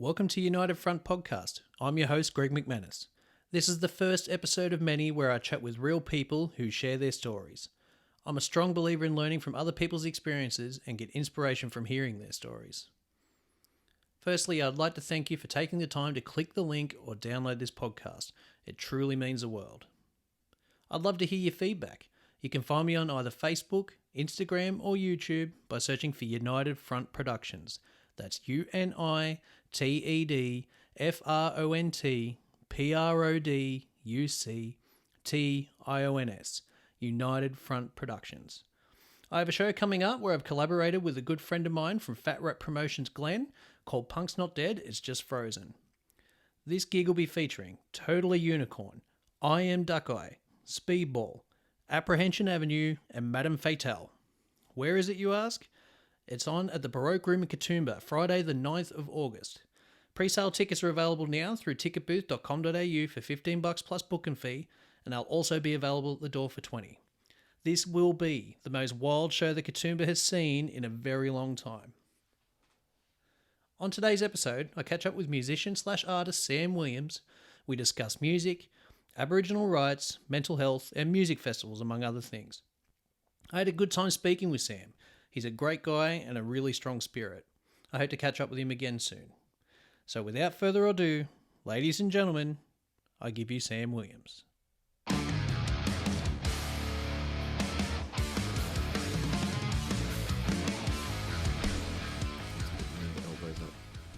Welcome to United Front Podcast. I'm your host, Greg McManus. This is the first episode of many where I chat with real people who share their stories. I'm a strong believer in learning from other people's experiences and get inspiration from hearing their stories. Firstly, I'd like to thank you for taking the time to click the link or download this podcast. It truly means the world. I'd love to hear your feedback. You can find me on either Facebook, Instagram, or YouTube by searching for United Front Productions. That's UNITEDFRONTPRODUCTIONS. United Front Productions. I have a show coming up where I've collaborated with a good friend of mine from Fat Rap Promotions, Glenn, called Punk's Not Dead, It's Just Frozen. This gig will be featuring Totally Unicorn, I Am Duck Eye, Speedball, Apprehension Avenue, and Madame Fatale. Where is it, you ask? It's on at the Baroque Room in Katoomba, Friday the 9th of August. Pre-sale tickets are available now through ticketbooth.com.au for $15 plus booking fee, and they'll also be available at the door for $20. This will be the most wild show that Katoomba has seen in a very long time. On today's episode, I catch up with musician/artist Sam Williams. We discuss music, Aboriginal rights, mental health, and music festivals, among other things. I had a good time speaking with Sam. He's a great guy and a really strong spirit. I hope to catch up with him again soon. So without further ado, ladies and gentlemen, I give you Sam Williams.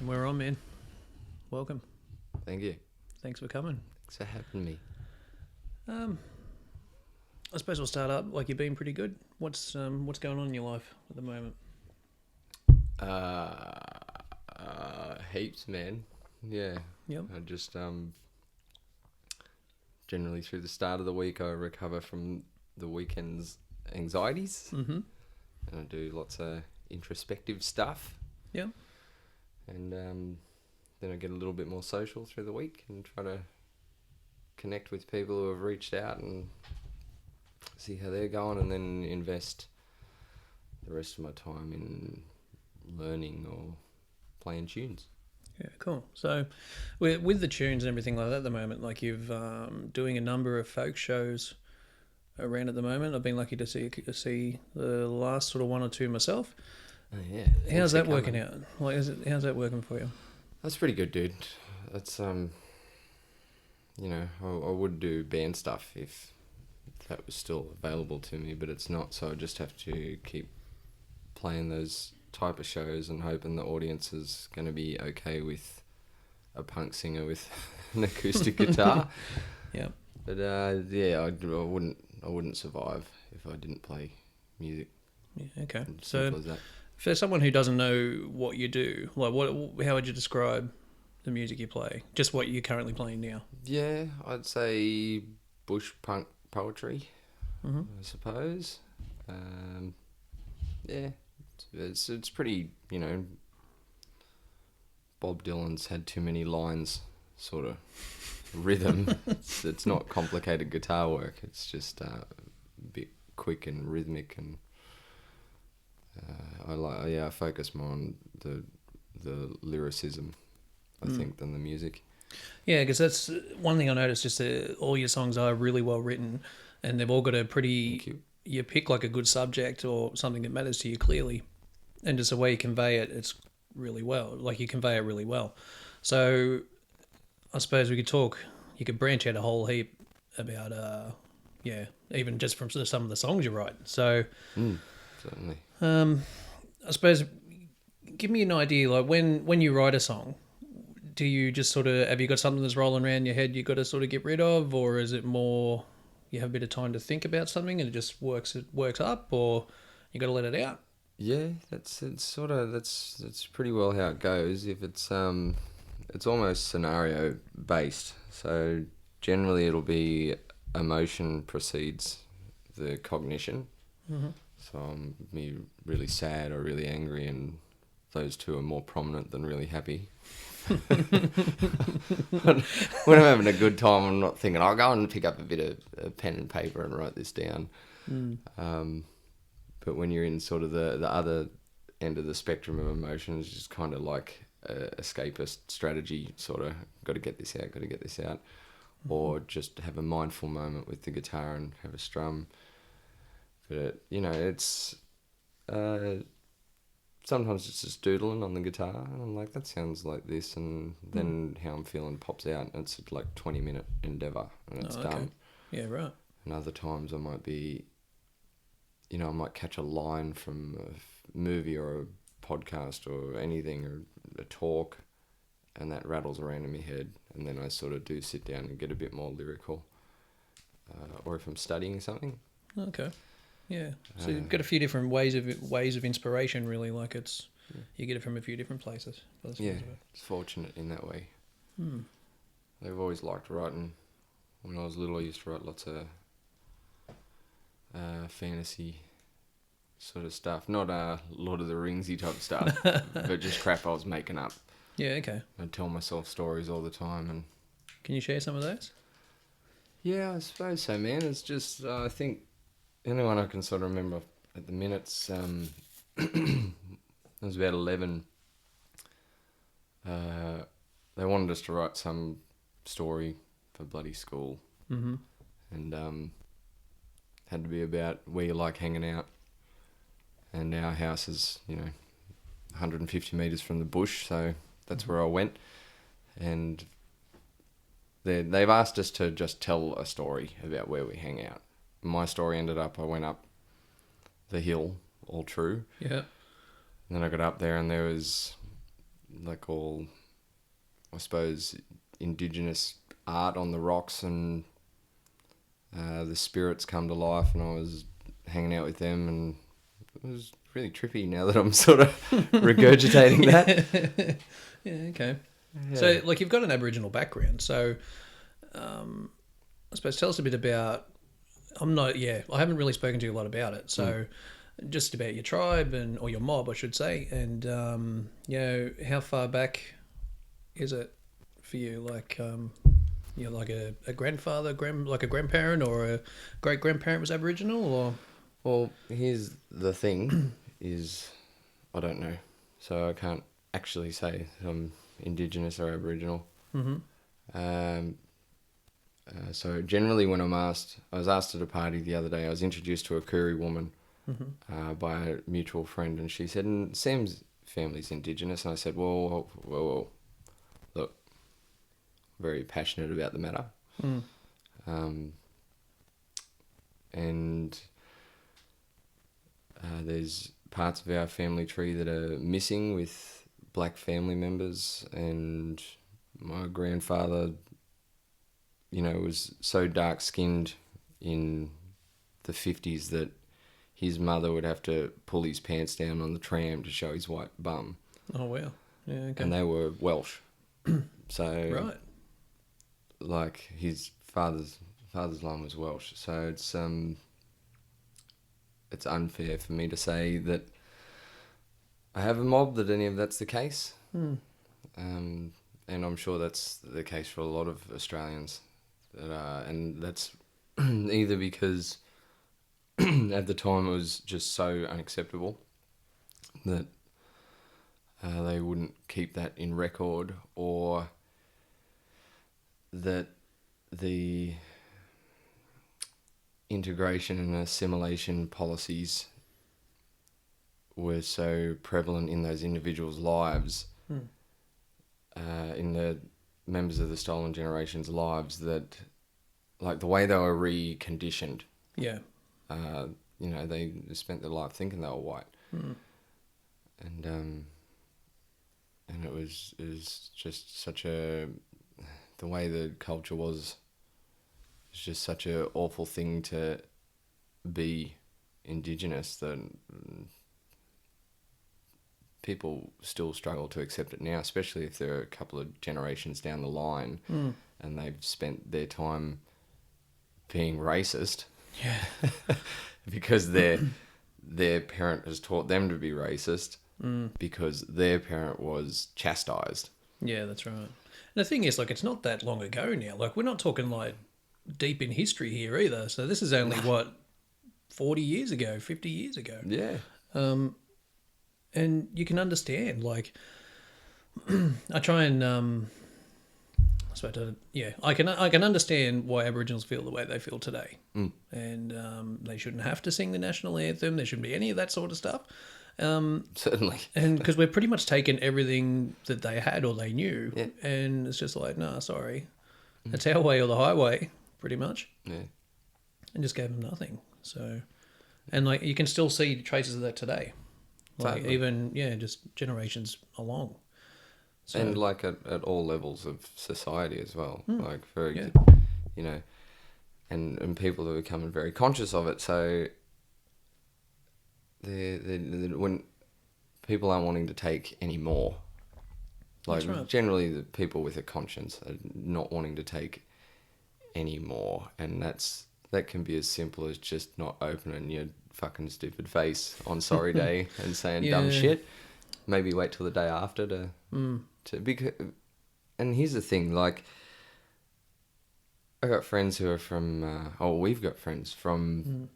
And we're on, man. Welcome. Thank you. Thanks for coming. Thanks for having me. I suppose we'll start up. Like, you've been pretty good. What's going on in your life at the moment? Heaps, man. Yeah. Yep. I just generally through the start of the week I recover from the weekend's anxieties. Mm-hmm. And I do lots of introspective stuff. Yeah. And then I get a little bit more social through the week and try to connect with people who have reached out and see how they're going, and then invest the rest of my time in learning or playing tunes. Yeah, cool. So with the tunes and everything like that at the moment, like you've doing a number of folk shows around at the moment. I've been lucky to see the last sort of one or two myself. Oh, yeah. How's that working out? Like, how's that working for you? That's pretty good, dude. That's I would do band stuff if that was still available to me, but it's not, so I just have to keep playing those type of shows and hoping the audience is going to be okay with a punk singer with an acoustic guitar. Yeah. But I wouldn't survive if I didn't play music. Yeah, okay. Simple as that. For someone who doesn't know what you do, like how would you describe the music you play? Just what you're currently playing now? Yeah, I'd say bush punk poetry, mm-hmm. I suppose. Yeah, it's pretty, Bob Dylan's had too many lines sort of rhythm. It's not complicated guitar work. It's just a bit quick and rhythmic, and I focus more on the lyricism, I think, than the music. Yeah, because that's one thing I noticed. Just all your songs are really well written, and they've all got a pretty. You pick like a good subject or something that matters to you clearly, and just the way you convey it, it's really well. Like, you convey it really well. So, I suppose we could talk. You could branch out a whole heap about, even just from some of the songs you write. So, Certainly. I suppose, give me an idea. Like, when you write a song, do you just sort of, have you got something that's rolling around your head you got to sort of get rid of, or is it more you have a bit of time to think about something and it just works up, or you got to let it out? Yeah, that's pretty well how it goes. If it's almost scenario based, so generally it'll be emotion precedes the cognition. Mm-hmm. So I'm really sad or really angry, and those two are more prominent than really happy. When I'm having a good time, I'm not thinking, I'll go and pick up a bit of pen and paper and write this down. But when you're in sort of the other end of the spectrum of emotions, just kind of like escapist strategy, sort of got to get this out, or just have a mindful moment with the guitar and have a strum. But it's sometimes it's just doodling on the guitar, and I'm like, that sounds like this, and then how I'm feeling pops out, and it's like 20-minute endeavour, and it's done. Yeah, right. And other times I might be, I might catch a line from a movie or a podcast or anything, or a talk, and that rattles around in my head, and then I sort of do sit down and get a bit more lyrical. Or if I'm studying something. Okay. Yeah. So you've got a few different ways of inspiration, really. Like you get it from a few different places. Yeah, it's fortunate in that way. I've always liked writing. When I was little, I used to write lots of fantasy sort of stuff. Not Lord of the Ringsy type stuff, but just crap I was making up. Yeah, okay. I'd tell myself stories all the time. And can you share some of those? Yeah, I suppose so, man. It's just, I think, the only one I can sort of remember at the minutes, I was about 11. They wanted us to write some story for bloody school. Mm-hmm. And had to be about where you like hanging out. And our house is, 150 metres from the bush, so that's where I went. And they've asked us to just tell a story about where we hang out. My story ended up, I went up the hill, all true. Yeah. And then I got up there and there was like all, I suppose, indigenous art on the rocks, and the spirits come to life, and I was hanging out with them, and it was really trippy now that I'm sort of regurgitating that. Yeah, okay. Yeah. So, like, you've got an Aboriginal background, so I suppose tell us a bit about, I haven't really spoken to you a lot about it, so just about your tribe, or your mob, I should say, and, how far back is it for you? Like, like a grandfather, like a grandparent or a great-grandparent was Aboriginal, or...? Well, here's the thing, is I don't know, so I can't actually say I'm Indigenous or Aboriginal. Mm-hmm. So generally when I was asked at a party the other day, I was introduced to a Koori woman by a mutual friend, and she said, and Sam's family's Indigenous, and I said, well, look, very passionate about the matter. And there's parts of our family tree that are missing with black family members, and my grandfather, was so dark-skinned in the 50s that his mother would have to pull his pants down on the tram to show his white bum. Oh, wow. Yeah, okay. And they were Welsh. So, right. Like, his father's line was Welsh. So it's unfair for me to say that I have a mob, that any of that's the case. And I'm sure that's the case for a lot of Australians. And that's either because at the time it was just so unacceptable that they wouldn't keep that in record, or that the integration and assimilation policies were so prevalent in those individuals' lives, in the members of the stolen generation's lives, that, like, the way they were reconditioned. Yeah. They spent their life thinking they were white. And it was just such the way the culture was just such a awful thing to be Indigenous, that people still struggle to accept it now, especially if they're a couple of generations down the line and they've spent their time being racist. Yeah. Because their parent has taught them to be racist because their parent was chastised. Yeah, that's right. And the thing is, like, it's not that long ago now. Like, we're not talking, like, deep in history here either. So this is only, 40 years ago, 50 years ago. Yeah. And you can understand, like, I try and I suppose I can understand why Aboriginals feel the way they feel today, and they shouldn't have to sing the national anthem. There shouldn't be any of that sort of stuff. Certainly. And because we're pretty much taken everything that they had or they knew, Yeah. and it's just like, no, sorry, it's our way or the highway, pretty much, Yeah. and just gave them nothing. So, and like you can still see traces of that today, like Totally. even just generations along. So, And like at all levels of society as well. Like very, yeah. you know, and people are becoming very conscious of it. So when people aren't wanting to take any more, like That's right. generally the people with a conscience are not wanting to take any more, and that can be as simple as just not opening your fucking stupid face on sorry day and saying dumb Yeah. shit. Maybe wait till the day after to because. And here's the thing, like, I got friends who are from, we've got friends from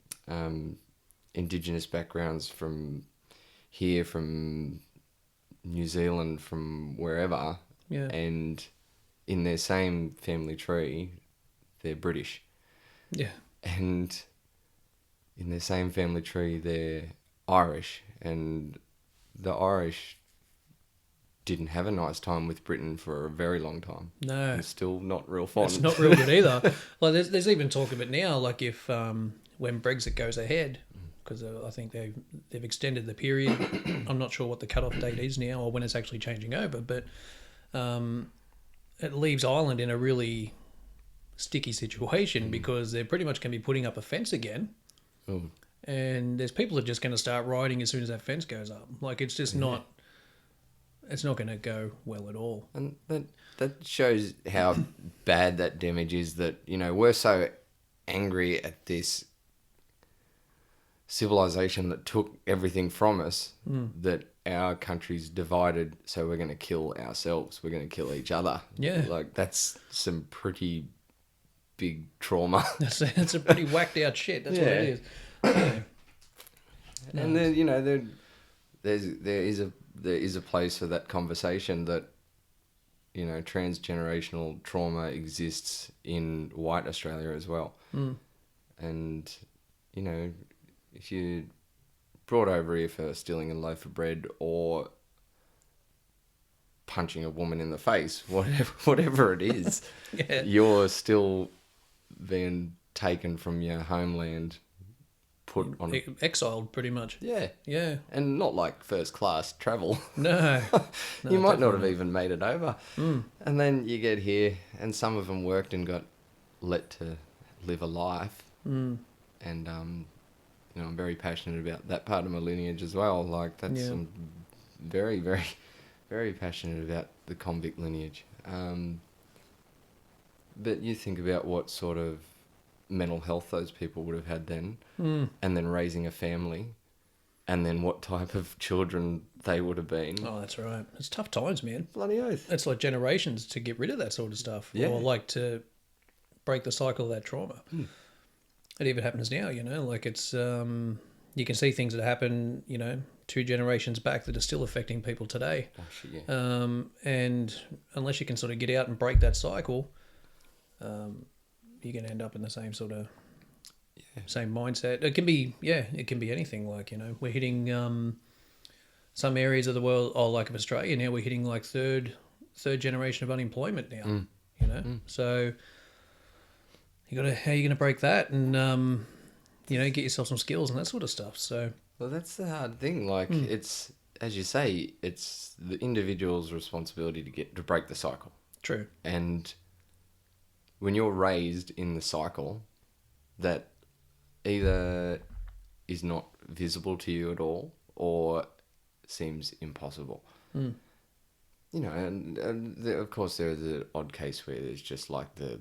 Indigenous backgrounds, from here, from New Zealand, from wherever, Yeah. and in their same family tree, they're British. Yeah. And in their same family tree, they're Irish. And the Irish didn't have a nice time with Britain for a very long time. No. And still not real fond. It's not real good either. Like there's even talk of it now. Like if when Brexit goes ahead, because I think they've extended the period. I'm not sure what the cutoff date is now or when it's actually changing over, but it leaves Ireland in a really sticky situation because they're pretty much going to be putting up a fence again. Oh. And there's people that are just going to start rioting as soon as that fence goes up. Like it's just not. It's not going to go well at all. And that shows how bad that damage is, that, you know, we're so angry at this civilization that took everything from us that our country's divided, so we're going to kill ourselves. We're going to kill each other. Yeah. Like, that's some pretty big trauma. It's a pretty whacked out shit. That's what it is. Yeah. And then, you know, there is a place for that conversation, that, you know, transgenerational trauma exists in white Australia as well. And, you know, if you brought over here for stealing a loaf of bread or punching a woman in the face, whatever it is, Yeah. you're still being taken from your homeland, put on Exiled, pretty much. yeah. Yeah. And not like first class travel. No. You might not have definitely even made it over. And then you get here, and some of them worked and got let to live a life. And, you know, I'm very passionate about that part of my lineage as well. Like, that's I'm very, very, very passionate about the convict lineage. But you think about what sort of mental health those people would have had then, and then raising a family, and then what type of children they would have been. Oh, that's right. It's tough times, man. Bloody oath. It's like generations to get rid of that sort of stuff, or like to break the cycle of that trauma. It even happens now, you know. Like it's you can see things that happen, you know, 2 generations back that are still affecting people today. Oh, shit, yeah. And unless you can sort of get out and break that cycle, you're going to end up in the same sort of same mindset. It can be anything. Like, you know, we're hitting some areas of the world, like of Australia now, we're hitting like third generation of unemployment now. You know, so how are you going to break that and you know, get yourself some skills and that sort of stuff. So Well, that's the hard thing. Like, it's, as you say, it's the individual's responsibility to break the cycle. true. And when you're raised in the cycle that either is not visible to you at all or seems impossible. You know, and of course there is the odd case where there's just like the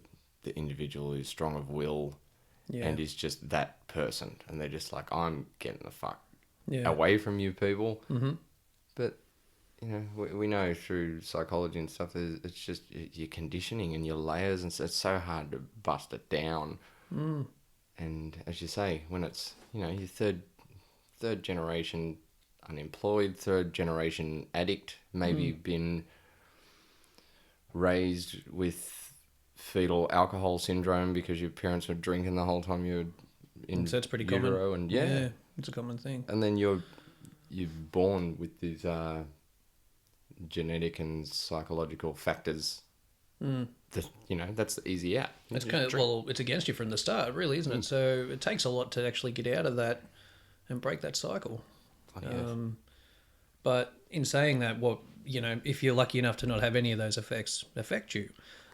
individual who's strong of will and is just that person, and they're just like, I'm getting the fuck away from you people. But, you know, we know through psychology and stuff, it's just your conditioning and your layers, and so it's so hard to bust it down. And as you say, when it's, you know, your third generation unemployed, third generation addict, maybe been raised with fetal alcohol syndrome because your parents were drinking the whole time you were in So that's pretty utero, common. and Yeah, it's a common thing. and then you're born with these genetic and psychological factors. That, that's the easy out. It's kind of, well, it's against you from the start, really, isn't it? So it takes a lot to actually get out of that and break that cycle. But in saying that, if you're lucky enough to not have any of those effects affect you,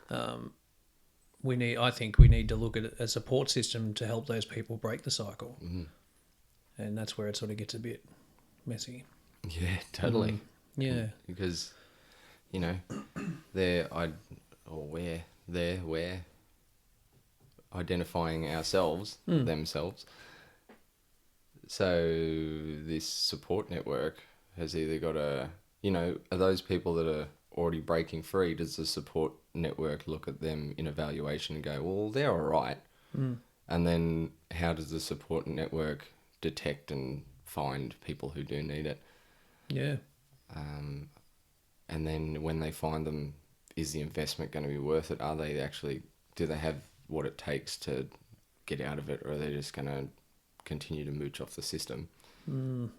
I think we need to look at a support system to help those people break the cycle. And that's where it sort of gets a bit messy. Yeah, totally. Yeah. Because, we're identifying ourselves, themselves. So this support network has either got are those people that are already breaking free, does the support network look at them in evaluation and go, well, they're all right? And then how does the support network detect and find people who do need it? Yeah. And then when they find them, is the investment going to be worth it? Do they have what it takes to get out of it, or are they just going to continue to mooch off the system? And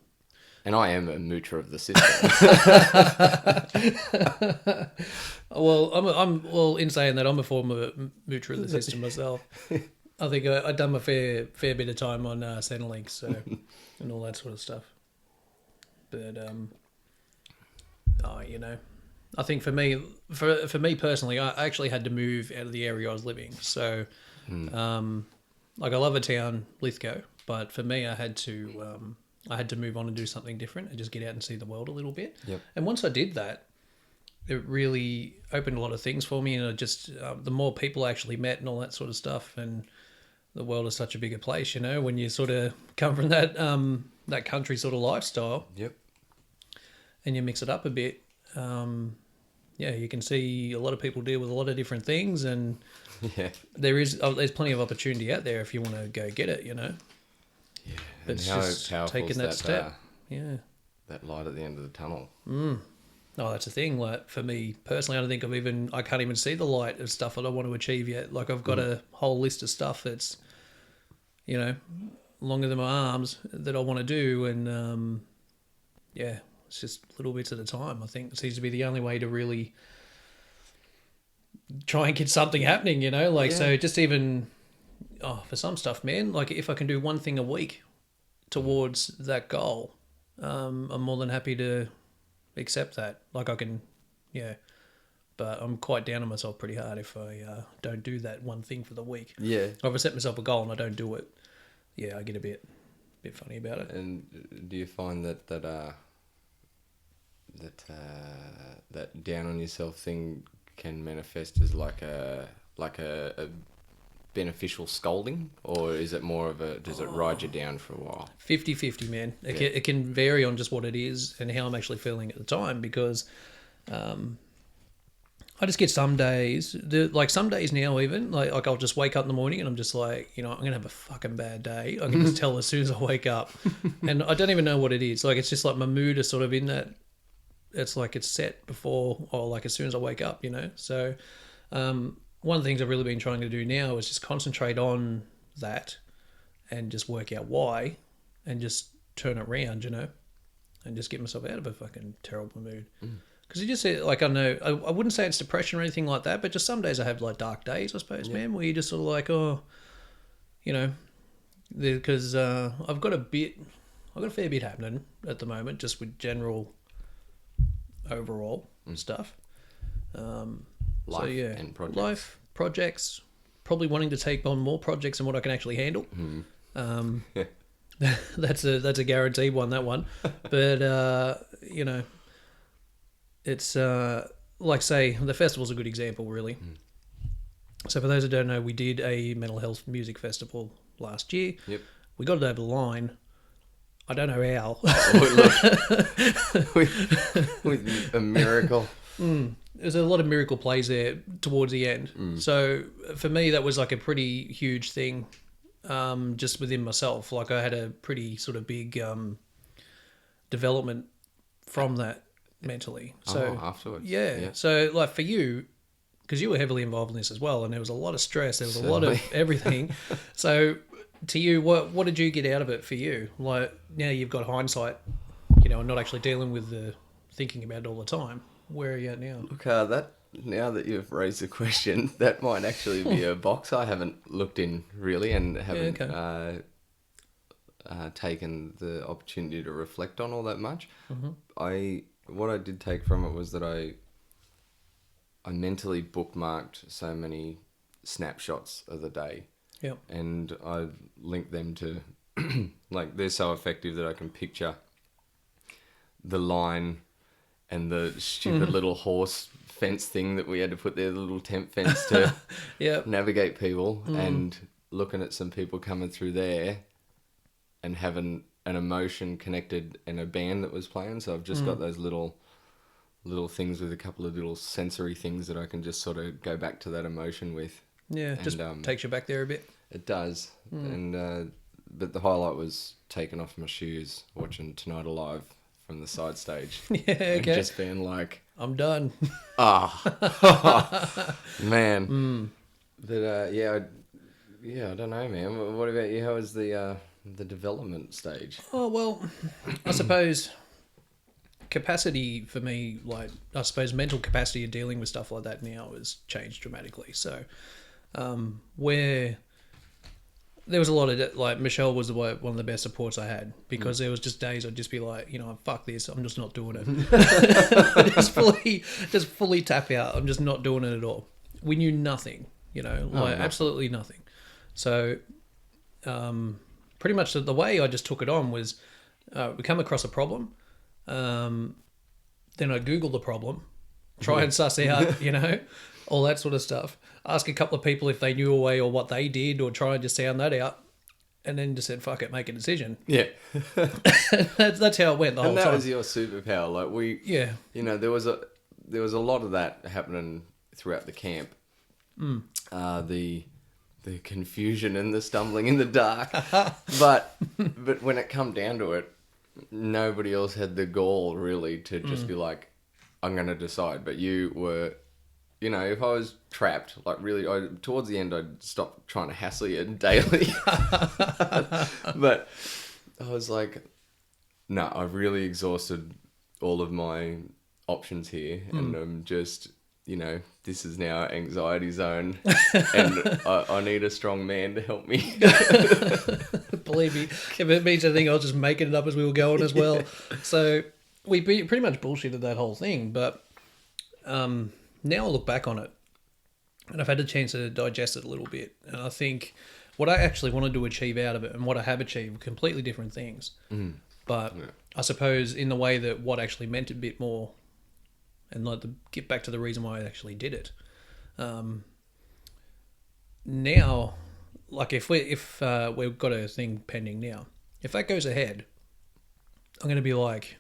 I am a moocher of the system. Well, in saying that, I'm a former moocher of the system myself. I think I've done a fair bit of time on Centrelink, and all that sort of stuff. But I think for me personally, I actually had to move out of the area I was living. So, I love a town, Lithgow, but for me, I had to move on and do something different and just get out and see the world a little bit. Yep. And once I did that, it really opened a lot of things for me, and I just the more people I actually met and all that sort of stuff, and the world is such a bigger place, when you sort of come from that that country sort of lifestyle. Yep. And you mix it up a bit. You can see a lot of people deal with a lot of different things, and there's plenty of opportunity out there if you want to go get it, Yeah, but it's just taking that step. That light at the end of the tunnel. Oh, that's the thing. Like for me personally, I can't even see the light of stuff that I want to achieve yet. Like I've got a whole list of stuff that's, longer than my arms that I want to do, and it's just little bits at a time. I think it seems to be the only way to really try and get something happening. So just even for some stuff, man. Like if I can do one thing a week towards that goal, I'm more than happy to accept that. Like I can, but I'm quite down on myself pretty hard if I don't do that one thing for the week. Yeah. If I set myself a goal and I don't do it, I get a bit funny about it. And do you find that down on yourself thing can manifest as like a beneficial scolding, or is it more of does it ride you down for a while? 50-50, man. It can vary on just what it is and how I'm actually feeling at the time, because I just get some days, some days now even, like I'll just wake up in the morning and I'm just like, I'm going to have a fucking bad day. I can just tell as soon as I wake up. And I don't even know what it is. Like, it's just like my mood is sort of in that, it's like it's set before, or like as soon as I wake up, So one of the things I've really been trying to do now is just concentrate on that and just work out why and just turn it around, and just get myself out of a fucking terrible mood. Because you just say, I know, I wouldn't say it's depression or anything like that, but just some days I have like dark days, I suppose, man, where you just sort of like, because I've got a fair bit happening at the moment, just with general overall stuff. Life and projects. Life, projects, probably wanting to take on more projects than what I can actually handle. That's a guaranteed one, that one. But, it's like, say, the festival's a good example, really. So for those who don't know, we did a mental health music festival last year. Yep. We got it over the line. I don't know how. with a miracle. There's a lot of miracle plays there towards the end. So for me, that was like a pretty huge thing, just within myself. Like I had a pretty sort of big development from that mentally. So afterwards. Yeah. So like for you, because you were heavily involved in this as well, and there was a lot of stress, there was a lot of Certainly. everything. So, to you, what did you get out of it for you? Like now you've got hindsight, and not actually dealing with the thinking about it all the time. Where are you at now? Look, now that you've raised the question, that might actually be a box I haven't looked in really, and haven't taken the opportunity to reflect on all that much. What I did take from it was that I mentally bookmarked so many snapshots of the day. Yep. And I linked them to like they're so effective that I can picture the line and the stupid little horse fence thing that we had to put there, the little tent fence to navigate people, and looking at some people coming through there and having an emotion connected in a band that was playing. So I've just got those little things with a couple of little sensory things that I can just sort of go back to that emotion with. Yeah, and, just takes you back there a bit. It does. And but the highlight was taking off my shoes, watching Tonight Alive from the side stage. Yeah, okay. And just being like, I'm done. Man. But I don't know, man. What about you? How was the development stage? Oh, well, I suppose capacity for me, like, I suppose mental capacity of dealing with stuff like that now has changed dramatically. So, where there was a lot of, like, Michelle was one of the best supports I had, because there was just days I'd just be like, fuck this, I'm just not doing it. just fully tap out. I'm just not doing it at all. We knew nothing, absolutely nothing. So, pretty much the way I just took it on was, we come across a problem, then I Google the problem, try and suss out, all that sort of stuff. Ask a couple of people if they knew a way or what they did, or try and just sound that out, and then just said, fuck it, make a decision. Yeah. that's how it went the whole time. And that was your superpower. Like there was a lot of that happening throughout the camp. The confusion and the stumbling in the dark. but when it come down to it, nobody else had the gall really to just be like, I'm going to decide. But you were, if I was trapped, like really, towards the end, I'd stop trying to hassle you daily. But I was like, no, I've really exhausted all of my options here, and I'm just, this is now anxiety zone, and I need a strong man to help me. Believe me, if it means anything, I was just making it up as we were going as well. So we pretty much bullshitted that whole thing, but now I look back on it, and I've had a chance to digest it a little bit, and I think what I actually wanted to achieve out of it and what I have achieved were completely different things. But I suppose in the way that what actually meant a bit more, and like get back to the reason why I actually did it. Now, like if we've got a thing pending now, if that goes ahead, I'm going to be like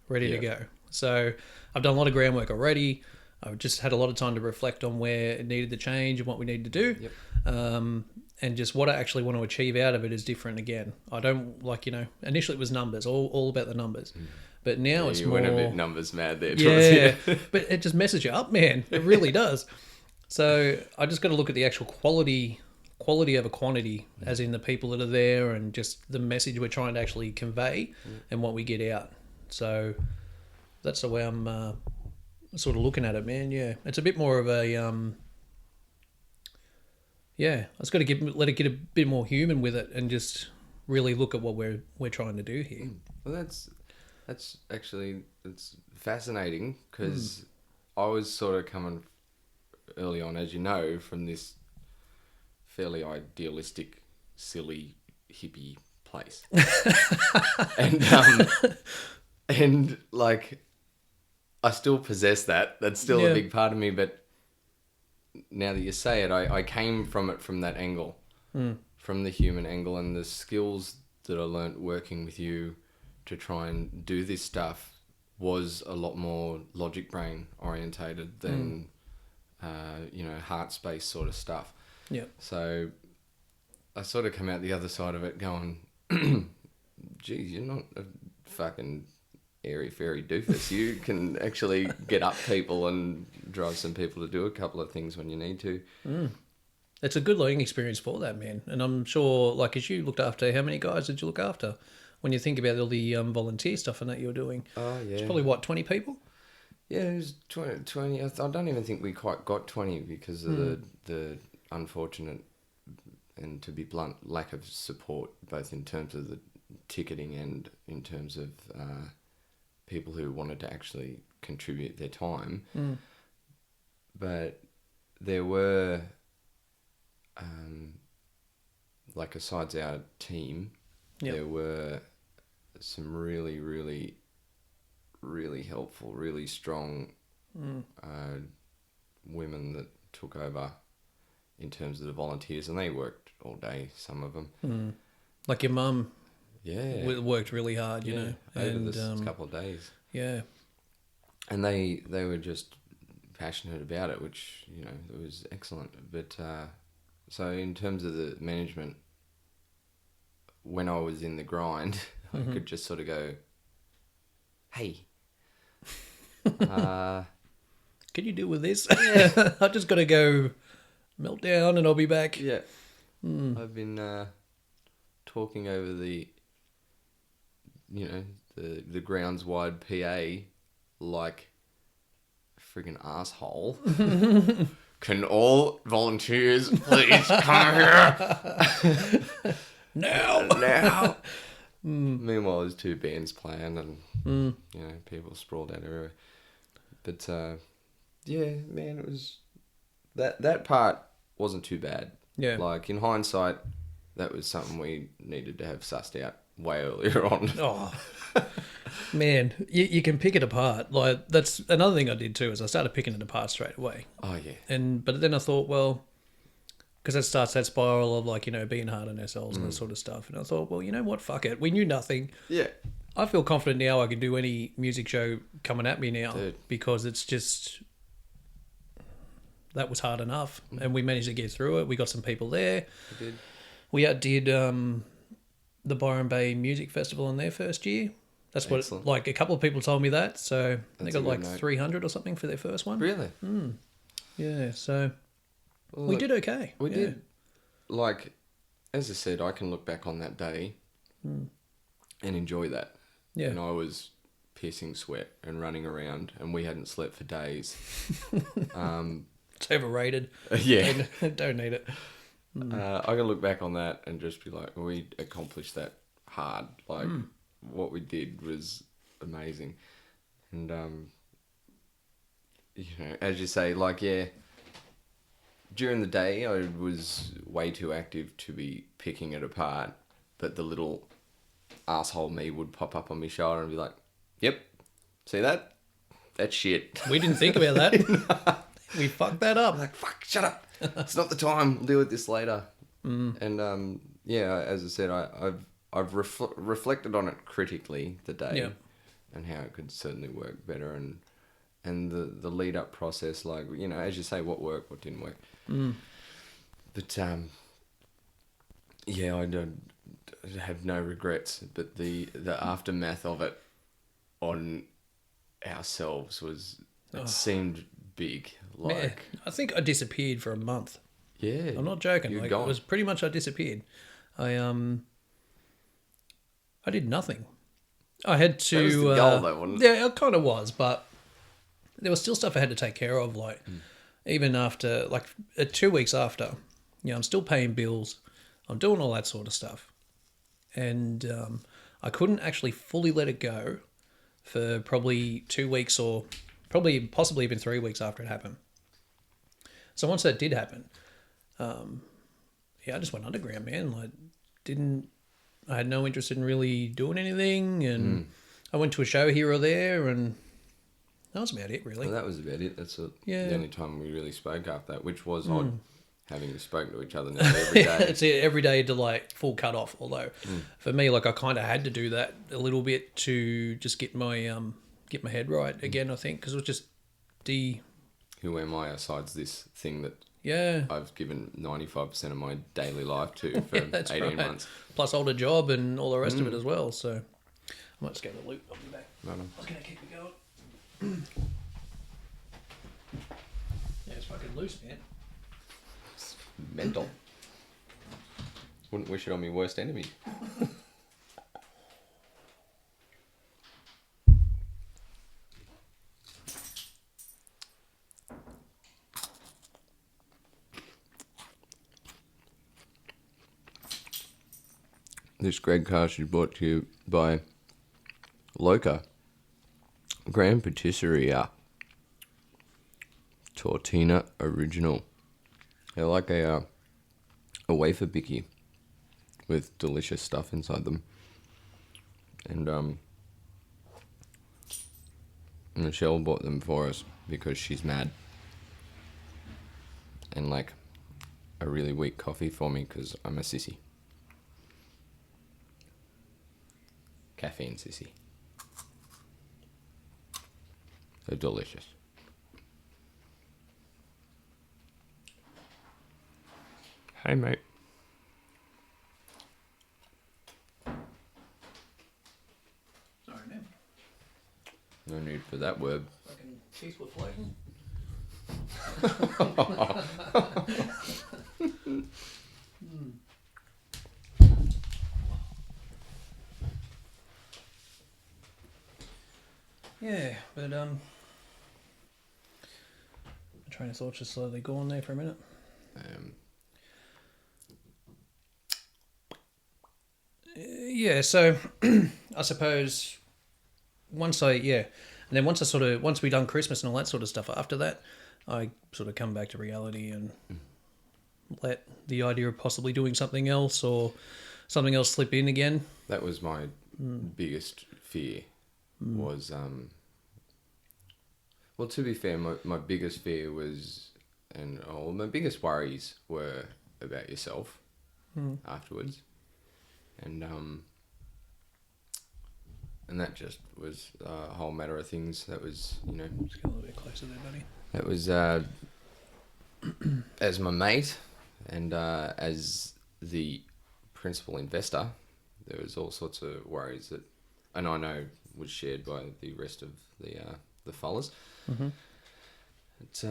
ready to go. So I've done a lot of groundwork already. I've just had a lot of time to reflect on where it needed to change and what we need to do. And just what I actually want to achieve out of it is different again. I don't initially it was numbers, all about the numbers. But now it's more... You went a bit numbers mad there. Yeah, but it just messes you up, man. It really does. So I just got to look at the actual quality over quantity, as in the people that are there and just the message we're trying to actually convey and what we get out. So that's the way I'm sort of looking at it, man. Yeah, it's a bit more of a... I just got to let it get a bit more human with it and just really look at what we're trying to do here. Well, that's actually, it's fascinating, because I was sort of coming early on, as you know, from this fairly idealistic, silly, hippie place. and like, I still possess that. That's still a big part of me, but now that you say it, I came from it from that angle, from the human angle, and the skills that I learnt working with you to try and do this stuff was a lot more logic brain orientated than heart space sort of stuff. Yeah. So I sort of come out the other side of it going, geez, you're not a fucking airy fairy doofus. You can actually get up people and drive some people to do a couple of things when you need to. It's a good learning experience for that, man. And I'm sure, like, as you looked after, how many guys did you look after? When you think about all the volunteer stuff and that you're doing. Oh, yeah. It's probably, 20 people? Yeah, it was 20. I don't even think we quite got 20 because of the unfortunate, and to be blunt, lack of support, both in terms of the ticketing and in terms of people who wanted to actually contribute their time. But there were, like, besides our team, there were some really, really, really helpful, really strong women that took over in terms of the volunteers, and they worked all day, some of them. Like your mum worked really hard, you know. Over this couple of days. Yeah. And they were just passionate about it, which, you know, it was excellent. But so in terms of the management, when I was in the grind, I could just sort of go, hey, can you deal with this? I just got to go melt down and I'll be back. Yeah. I've been talking over the, you know, the grounds wide PA like a friggin' asshole. Can all volunteers please come here? Now. Meanwhile, there's two bands playing and, you know, people sprawled out everywhere. But, yeah, man, it was... That part wasn't too bad. Yeah. Like, in hindsight, that was something we needed to have sussed out way earlier on. Oh, man, you can pick it apart. Like, that's another thing I did too, is I started picking it apart straight away. Oh, yeah. But then I thought, well, because that starts that spiral of, like, you know, being hard on ourselves and that sort of stuff. And I thought, well, you know what, fuck it. We knew nothing. Yeah. I feel confident now I can do any music show coming at me now. Dude. Because it's just... That was hard enough, and we managed to get through it. We got some people there. We did. We outdid the Byron Bay Music Festival in their first year. That's what, Excellent. like, a couple of people told me that. So they That's got a like good note. 300 or something for their first one. Really? Yeah, so Well, we look, did okay. We Yeah. did. Like, as I said, I can look back on that day and enjoy that. Yeah. And I was pissing sweat and running around, and we hadn't slept for days. It's overrated. Yeah. Don't need it. I can look back on that and just be like, we accomplished that hard. Like, what we did was amazing. And, you know, as you say, like, yeah, during the day I was way too active to be picking it apart, but the little asshole me would pop up on my shoulder and be like, yep, see that? That's shit. We didn't think about that. We fucked that up. Like, fuck, shut up. It's not the time. We'll deal with this later. And, yeah, as I said, I've reflected on it critically the day and how it could certainly work better and the lead up process, like, you know, as you say, what worked, what didn't work. But, yeah, I don't have no regrets, but the aftermath of it on ourselves was, it seemed big. Like, Man, I think I disappeared for a month. yeah, I'm not joking. you're Like, gone. it was pretty much I disappeared. I did nothing. I had to... That was the goal, though, wasn't it? Yeah, it kind of was, but there was still stuff I had to take care of, like, even after, like, 2 weeks after, you know, I'm still paying bills. I'm doing all that sort of stuff. And I couldn't actually fully let it go for probably 2 weeks or possibly even 3 weeks after it happened. So once that did happen, I just went underground, man. Like, I had no interest in really doing anything, and I went to a show here or there, and that was about it, really. Well, that was about it. That's the only time we really spoke after that, which was odd, having spoken to each other now every day. It's every day to, like, full cut off. Although for me, like, I kind of had to do that a little bit to just get my head right again. I think because it was just Who am I aside this thing that yeah. I've given 95% of my daily life to for That's 18 right. months? Plus older job and all the rest of it as well. So I might just go to the loop. I'll be back. Right on. I was going to keep it going. fucking loose, man. It's mental. Wouldn't wish it on my worst enemy. This Greg Cast is brought to you by Loca, Grand Patisserie, Tortina Original. They're like a wafer bicky with delicious stuff inside them. And Michelle bought them for us because she's mad. And like a really weak coffee for me because I'm a sissy. Caffeine sissy. They're delicious. Hey, mate. Sorry, man. No need for that word. Fucking cheese was floating. Yeah, but my train of thought just slowly gone there for a minute. Yeah, so I suppose once we done Christmas and all that sort of stuff, after that, I sort of come back to reality and let the idea of possibly doing something else or something else slip in again. That was my biggest fear. Was well, to be fair, my biggest fear was, my biggest worries were about yourself afterwards, and that just was a whole matter of things. That was, Just get a little bit closer there, buddy. that was as my mate and as the principal investor, there was all sorts of worries that, and I know was shared by the rest of the fellas. It's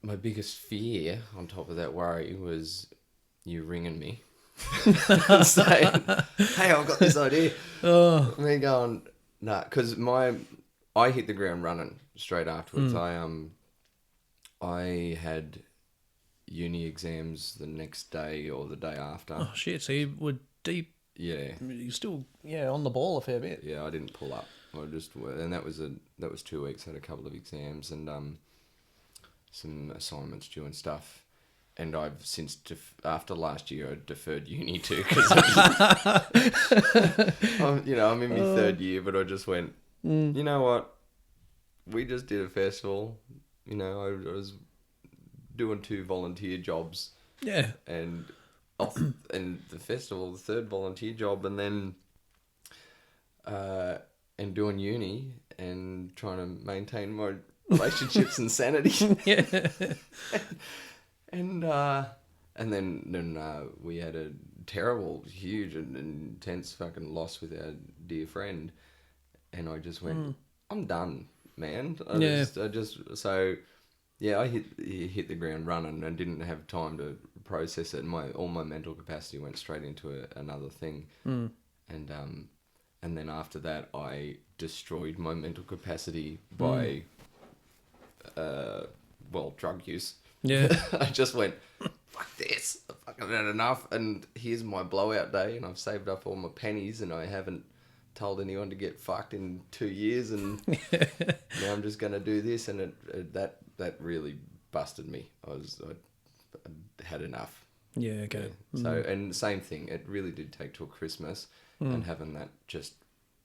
my biggest fear on top of that worry was you ringing me saying, hey, I've got this idea. Me going, nah, because I hit the ground running straight afterwards. I had uni exams the next day or the day after. Oh shit! So you were deep. Yeah. You're still on the ball a fair bit. Yeah, I didn't pull up. And that was 2 weeks. I had a couple of exams and some assignments due and stuff. And I've since after last year I deferred uni too because I'm in my third year, but I just went. You know what? We just did a festival. I was doing 2 volunteer jobs. Yeah. And the festival, the third volunteer job, and then and doing uni and trying to maintain my relationships and sanity. Yeah. And then we had a terrible, huge and intense fucking loss with our dear friend, and I just went, I'm done, man. I hit the ground running and didn't have time to process it. And all my mental capacity went straight into another thing. And then after that, I destroyed my mental capacity by, drug use. Yeah. I just went, fuck this. I've fucking had enough. And here's my blowout day. And I've saved up all my pennies and I haven't told anyone to get fucked in 2 years. And now I'm just going to do this. And that really busted me. I had enough. Yeah, okay. Yeah. So, and same thing. It really did take till Christmas and having that just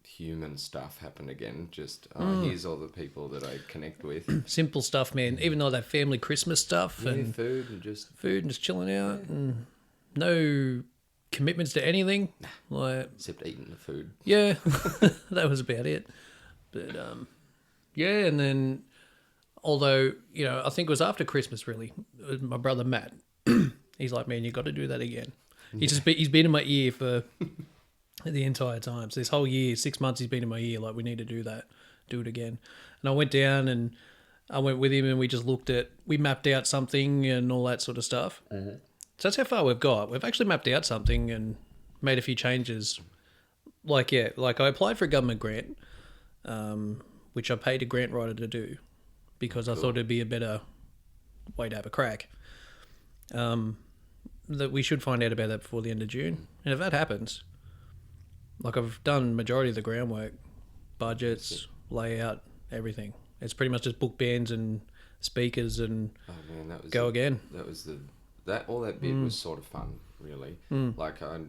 human stuff happen again. Just, here's all the people that I connect with. Simple stuff, man. Even though that family Christmas stuff and food and just chilling out and no commitments to anything. Like except eating the food. Yeah, that was about it. But yeah, and then although I think it was after Christmas really. It was my brother Matt. He's like, man, you got to do that again. He's been in my ear for the entire time. So this whole year, 6 months, he's been in my ear like, we need to do that, do it again. And I went down and I went with him and we mapped out something and all that sort of stuff. Mm-hmm. So that's how far we've got. We've actually mapped out something and made a few changes. Like I applied for a government grant, which I paid a grant writer to do because I thought it'd be a better way to have a crack. That we should find out about that before the end of June. And if that happens, like I've done majority of the groundwork, budgets, layout, everything. It's pretty much just book bands and speakers and go again. All that bit was sort of fun, really. Like I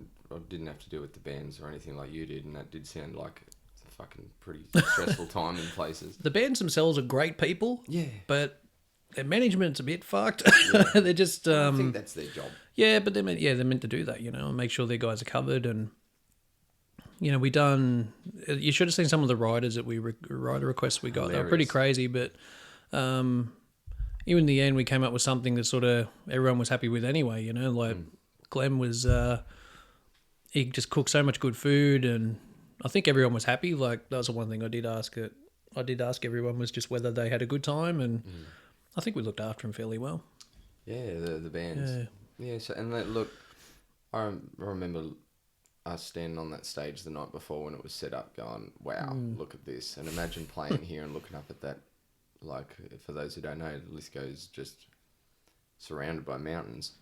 didn't have to do with the bands or anything like you did, and that did sound like a fucking pretty stressful time in places. The bands themselves are great people. Yeah. But their management's a bit fucked. Yeah. They're just... I think that's their job. Yeah, but they're meant to do that, and make sure their guys are covered. And, we done... You should have seen some of the riders that rider requests we got. Hilarious. They were pretty crazy, but even in the end, we came up with something that sort of everyone was happy with anyway, Like, Glenn was... he just cooked so much good food, and I think everyone was happy. Like, that was the one thing I did ask everyone was just whether they had a good time, and I think we looked after them fairly well. Yeah, the bands. Yeah, so, and look, I remember us standing on that stage the night before when it was set up going, wow, look at this. And imagine playing here and looking up at that, like, for those who don't know, Lithgow's just surrounded by mountains.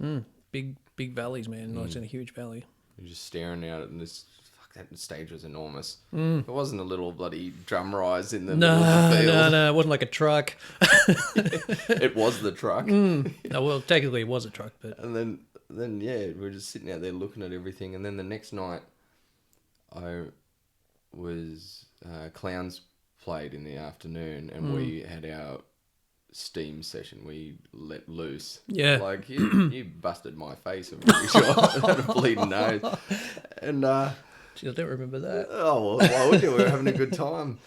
Big valleys, man. Like, it's in a huge valley. You're just staring out at this. Fuck, that stage was enormous. It wasn't a little bloody drum rise in the middle of the field. No, it wasn't like a truck. It was the truck. No, well, technically it was a truck, but... And then yeah, we were just sitting out there looking at everything. And then the next night, Clowns played in the afternoon, and we had our steam session. We let loose. Yeah. Like, you busted my face, I'm pretty sure. I had a bleeding nose. And, Gee, I don't remember that. oh, well, why would you? We were having a good time.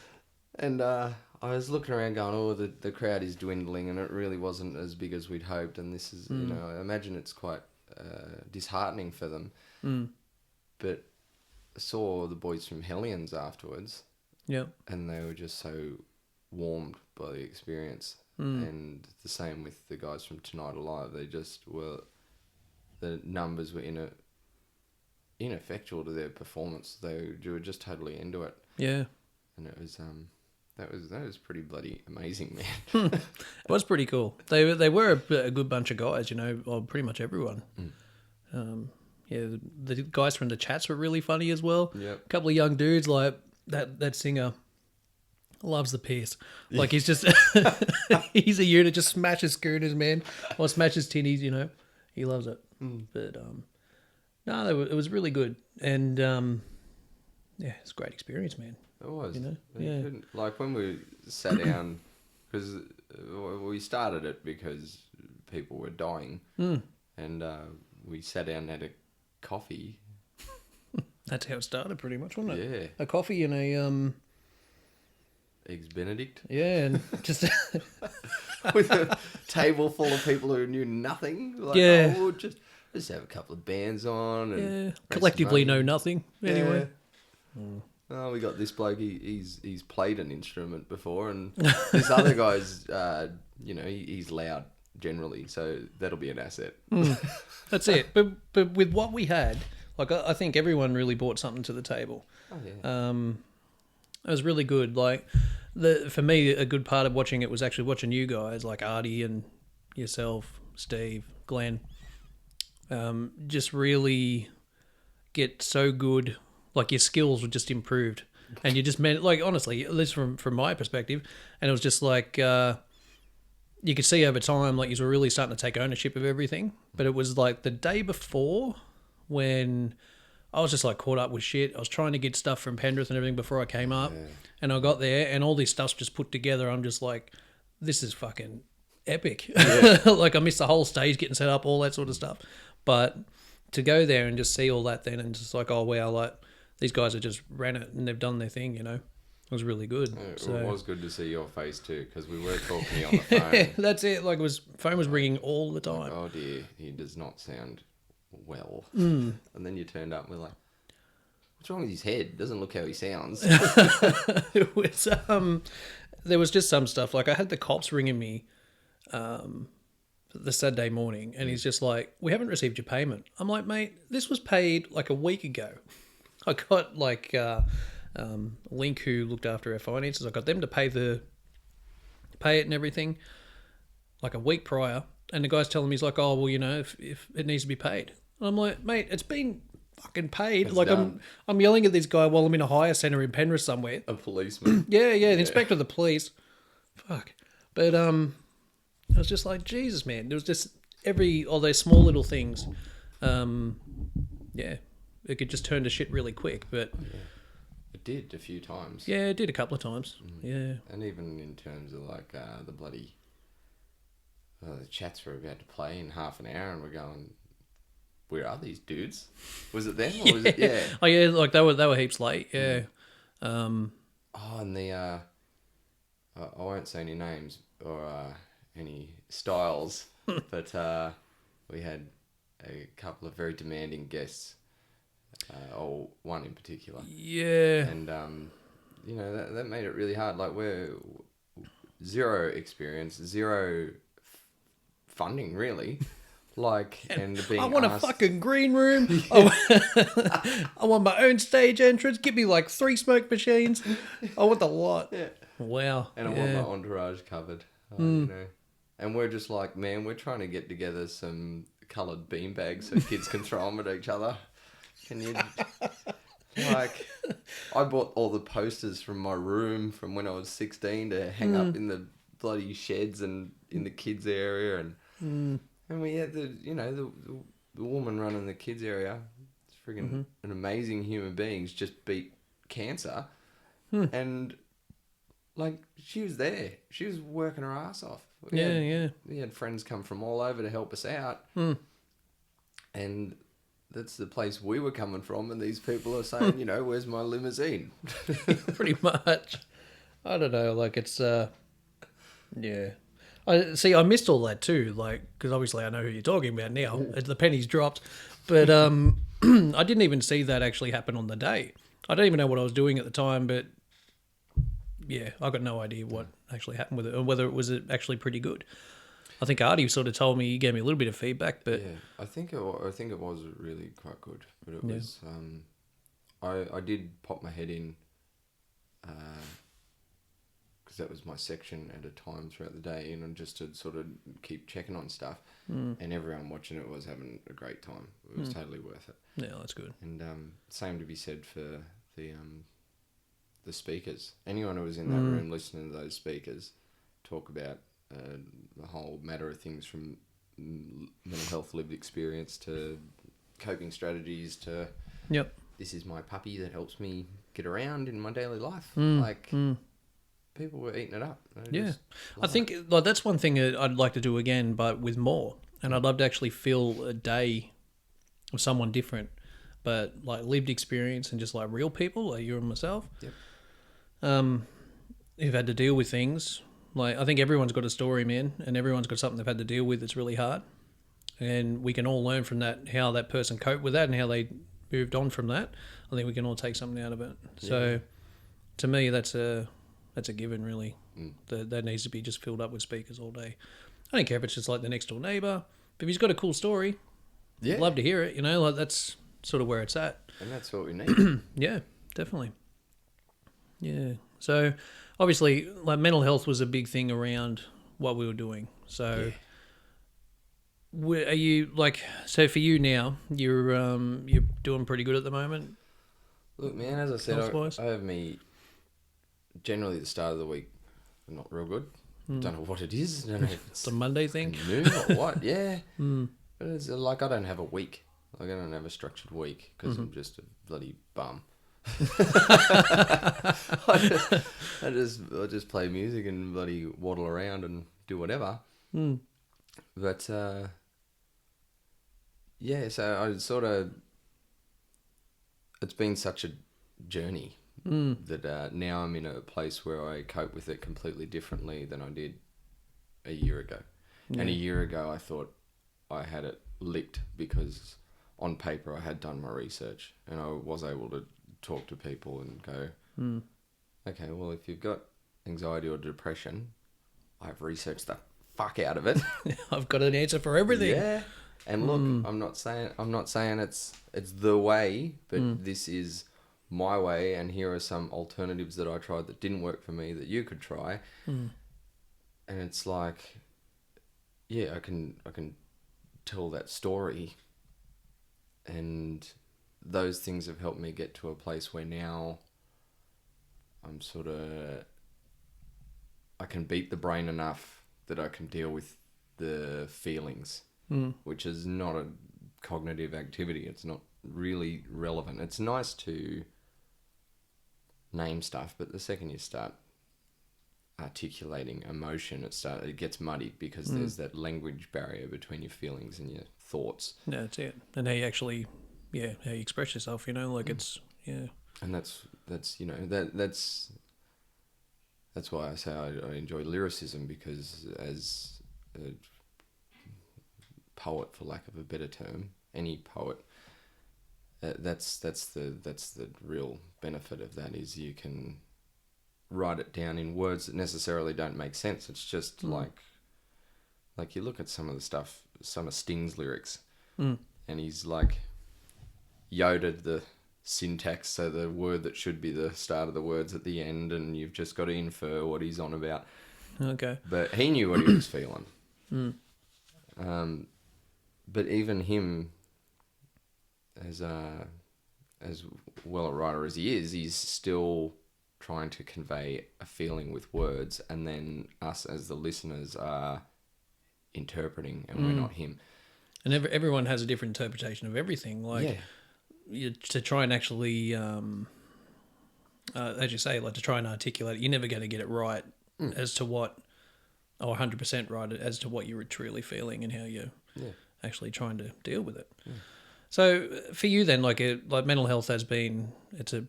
And I was looking around going, oh, the crowd is dwindling, and it really wasn't as big as we'd hoped. And this is, I imagine it's quite disheartening for them. But I saw the boys from Hellions afterwards. Yep. And they were just so warmed by the experience. And the same with the guys from Tonight Alive. They just were... The numbers were ineffectual to their performance. They were just totally into it. Yeah. And it was... That was pretty bloody amazing, man. It was pretty cool. They were a good bunch of guys, or pretty much everyone. The guys from the chats were really funny as well. Yep. A couple of young dudes, like that singer loves the piss. Like, he's just... he's a unit, just smashes schooners, man. Or smashes tinnies, He loves it. But, no, it was really good. And, it's a great experience, man. It was. Yeah. Like, when we sat down, because we started it because people were dying, and we sat down and had a coffee. That's how it started, pretty much, wasn't it? Yeah. A coffee and a... Eggs Benedict. Yeah, and just... With a table full of people who knew nothing. Like, Yeah. we'll just have a couple of bands on. And raise some collectively money. know nothing, anyway. Oh, we got this bloke. He's played an instrument before, and this other guy's, he's loud generally, so that'll be an asset. That's it. But with what we had, like, I think everyone really brought something to the table. Oh yeah. It was really good. Like, for me, a good part of watching it was actually watching you guys, like Artie and yourself, Steve, Glenn, just really get so good. Like, your skills were just improved, and you just meant, like, honestly, at least from my perspective, and it was just like you could see over time, like, you were really starting to take ownership of everything. But it was like the day before when I was just like caught up with shit. I was trying to get stuff from Penrith and everything before I came up, and I got there, and all this stuff's just put together. I'm just like, this is fucking epic. Yeah. Like, I missed the whole stage getting set up, all that sort of stuff. But to go there and just see all that then, and just like, oh wow, like, these guys have just ran it and they've done their thing, It was really good. It was good to see your face too, because we were talking on the phone. That's it. Like, phone was ringing all the time. Like, oh dear, he does not sound well. And then you turned up and we're like, what's wrong with his head? Doesn't look how he sounds. It was there was just some stuff. Like I had the cops ringing me the Saturday morning, and he's just like, "We haven't received your payment." I'm like, "Mate, this was paid like a week ago." I got like Link, who looked after our finances. I got them to pay it and everything like a week prior, and the guy's telling me, he's like, "Oh well, if it needs to be paid." And I'm like, "Mate, it's been fucking paid." It's like done. I'm yelling at this guy while I'm in a hire centre in Penrith somewhere. A policeman. Yeah, the inspector of the police. Fuck. But I was just like, Jesus, man. There was just all those small little things. Yeah, it could just turn to shit really quick. But It did a few times. yeah, it did a couple of times. Yeah. And even in terms of like the bloody the chats we're about to play in half an hour, and we're going, where are these dudes? Was it them or was it? Yeah. Oh yeah, like they were heaps late. Yeah. Oh, and the I won't say any names or any styles, but we had a couple of very demanding guests, or one in particular. Yeah. And that made it really hard. Like we're zero experience, zero funding really. Like, and being I want asked, a fucking green room. I want my own stage entrance. Give me like 3 smoke machines. I want the lot. Yeah. Wow. And I want my entourage covered. And we're just like, man, we're trying to get together some coloured beanbags so kids can throw them at each other. Can you... Like, I bought all the posters from my room from when I was 16 to hang up in the bloody sheds and in the kids area, and we had the woman running the kids area. It's friggin' an amazing human being. She's just beat cancer, and like she was there. She was working her ass off. We had friends come from all over to help us out, and that's the place we were coming from, and these people are saying, where's my limousine? Pretty much. I don't know, like it's yeah. I missed all that too, like, because obviously I know who you're talking about now. The pennies dropped, but I didn't even see that actually happen on the day. I don't even know what I was doing at the time, but yeah, I got no idea what actually happened with it, or whether it was actually pretty good. I think Artie sort of told me, he gave me a little bit of feedback, but yeah, I think it was really quite good, but it was I did pop my head in because that was my section at a time throughout the day, and just to sort of keep checking on stuff, and everyone watching it was having a great time. It was totally worth it. Yeah, that's good. And same to be said for the speakers. Anyone who was in that room listening to those speakers talk about the whole matter of things, from mental health lived experience to coping strategies to this is my puppy that helps me get around in my daily life. People were eating it up. I think like that's one thing that I'd like to do again, but with more. And I'd love to actually feel a day of someone different, but like lived experience and just like real people, like you and myself, who've had to deal with things. Like I think everyone's got a story, man, and everyone's got something they've had to deal with that's really hard. And we can all learn from that, how that person coped with that and how they moved on from that. I think we can all take something out of it. Yeah. So to me, that's a given, really. That needs to be just filled up with speakers all day. I don't care if it's just like the next door neighbour. But if he's got a cool story, I'd love to hear it. Like that's sort of where it's at. And that's what we need. Yeah, definitely. Yeah. So obviously, like mental health was a big thing around what we were doing. So are you like? So for you now, you're doing pretty good at the moment. Look, man, as I said, I have me generally at the start of the week not real good. Don't know what it is. Don't know if it's a Monday thing. Noon or what? Yeah. But it's like I don't have a week. Like I don't have a structured week because I'm just a bloody bum. I just play music and bloody waddle around and do whatever. But so I sort of, it's been such a journey that now I'm in a place where I cope with it completely differently than I did a year ago. And a year ago I thought I had it licked because on paper I had done my research and I was able to talk to people and go, okay, well, if you've got anxiety or depression, I've researched the fuck out of it. I've got an answer for everything. Yeah. And look, I'm not saying it's the way, but this is my way, and here are some alternatives that I tried that didn't work for me that you could try. And it's like, yeah, I can tell that story, and those things have helped me get to a place where now I'm sort of, I can beat the brain enough that I can deal with the feelings, which is not a cognitive activity. It's not really relevant. It's nice to name stuff, but the second you start articulating emotion, it gets muddied because there's that language barrier between your feelings and your thoughts. Yeah, that's it. And how you actually, how you express yourself, like it's, And that's why I say I enjoy lyricism, because as a poet, for lack of a better term, any poet, that's the real benefit of that, is you can write it down in words that necessarily don't make sense. It's just like you look at some of the stuff, some of Sting's lyrics, and he's like Yoda the syntax, so the word that should be the start of the word's at the end, and you've just got to infer what he's on about. Okay. But he knew what he was feeling. But even him, as well a writer as he is, he's still trying to convey a feeling with words, and then us as the listeners are interpreting, and we're not him. And everyone has a different interpretation of everything. Like, to try and actually, as you say, like to try and articulate it, you're never going to get it right as to what, 100% right as to what you're truly feeling and how you're actually trying to deal with it. So for you then, like mental health has been, it's a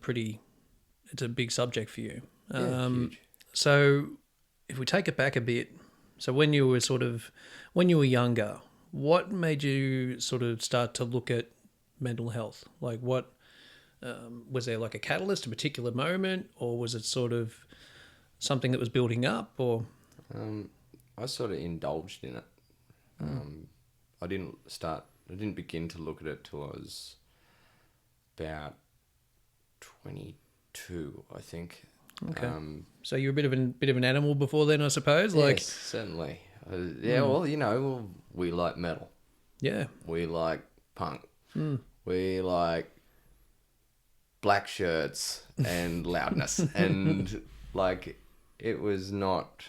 big subject for you. Huge. So if we take it back a bit, so when you were younger, what made you sort of start to look at mental health? Like what, was there like a catalyst, a particular moment, or was it sort of something that was building up, or? I sort of indulged in it. I didn't begin to look at it till I was about 22, I think. Okay. So you're a bit of an animal before then, I suppose. Yes, certainly. Well, we like metal. Yeah. We like punk. We like black shirts and loudness, and like it was not.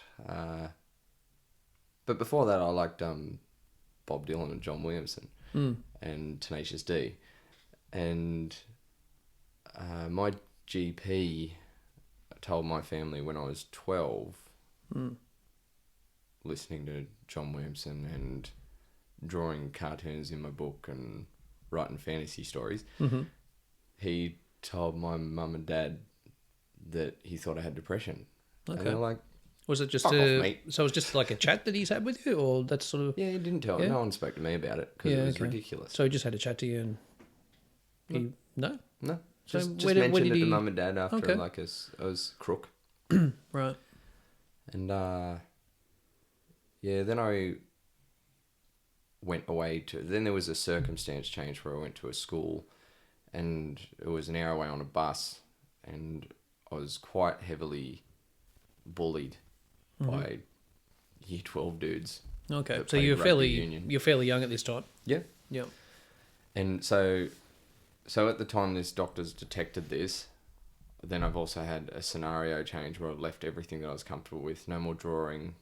But before that, I liked Bob Dylan and John Williamson and Tenacious D, and my GP told my family when I was 12, listening to John Williamson and drawing cartoons in my book and writing fantasy stories, he told my mum and dad that he thought I had depression. Okay. And they're like, was it just "Fuck off, mate." So it was just like a chat that he's had with you, or that's sort of? Yeah, he didn't tell. Yeah. No one spoke to me about it because it was ridiculous. So he just had a chat to you, and he no. So Just where mentioned did it he... to mum and dad after Okay. I was crook. Right. And then I went away then there was a circumstance change where I went to a school, and it was an hour away on a bus, and I was quite heavily bullied by year 12 dudes. Okay. that So played you're rugby union. fairly young at this time. Yeah. Yeah. And so at the time this doctor's detected this, then I've also had a scenario change where I've left everything that I was comfortable with. No more drawing,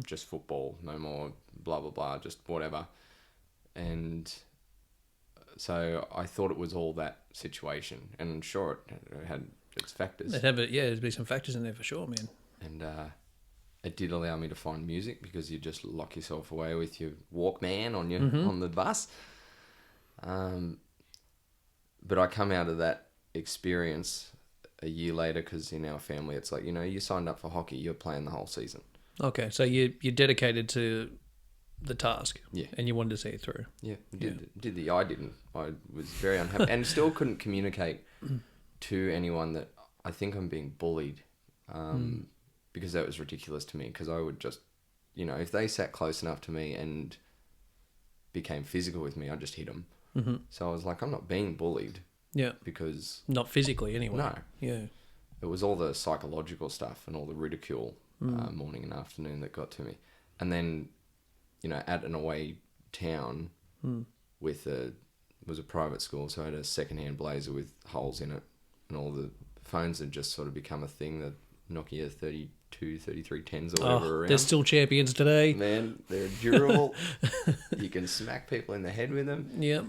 just football. No more blah, blah, blah, just whatever. And so I thought it was all that situation. And sure, it had its factors. There'd be some factors in there for sure, man. And it did allow me to find music, because you just lock yourself away with your Walkman on the bus. But I come out of that experience a year later, because in our family it's like, you signed up for hockey, you're playing the whole season. Okay, so you're dedicated to the task. Yeah. And you wanted to see it through. Yeah. I didn't. I was very unhappy and still couldn't communicate to anyone that I think I'm being bullied, because that was ridiculous to me, because I would just, if they sat close enough to me and became physical with me, I'd just hit them. Mm-hmm. So I was like, I'm not being bullied. Yeah. Because... Not physically, anyway. No. Yeah. It was all the psychological stuff and all the ridicule morning and afternoon that got to me. And then, at an away town with it was a private school, so I had a second-hand Blazer with holes in it, and all the phones had just sort of become a thing, the Nokia 3310s or whatever around. They're still champions today. Man, they're durable. You can smack people in the head with them. Yeah.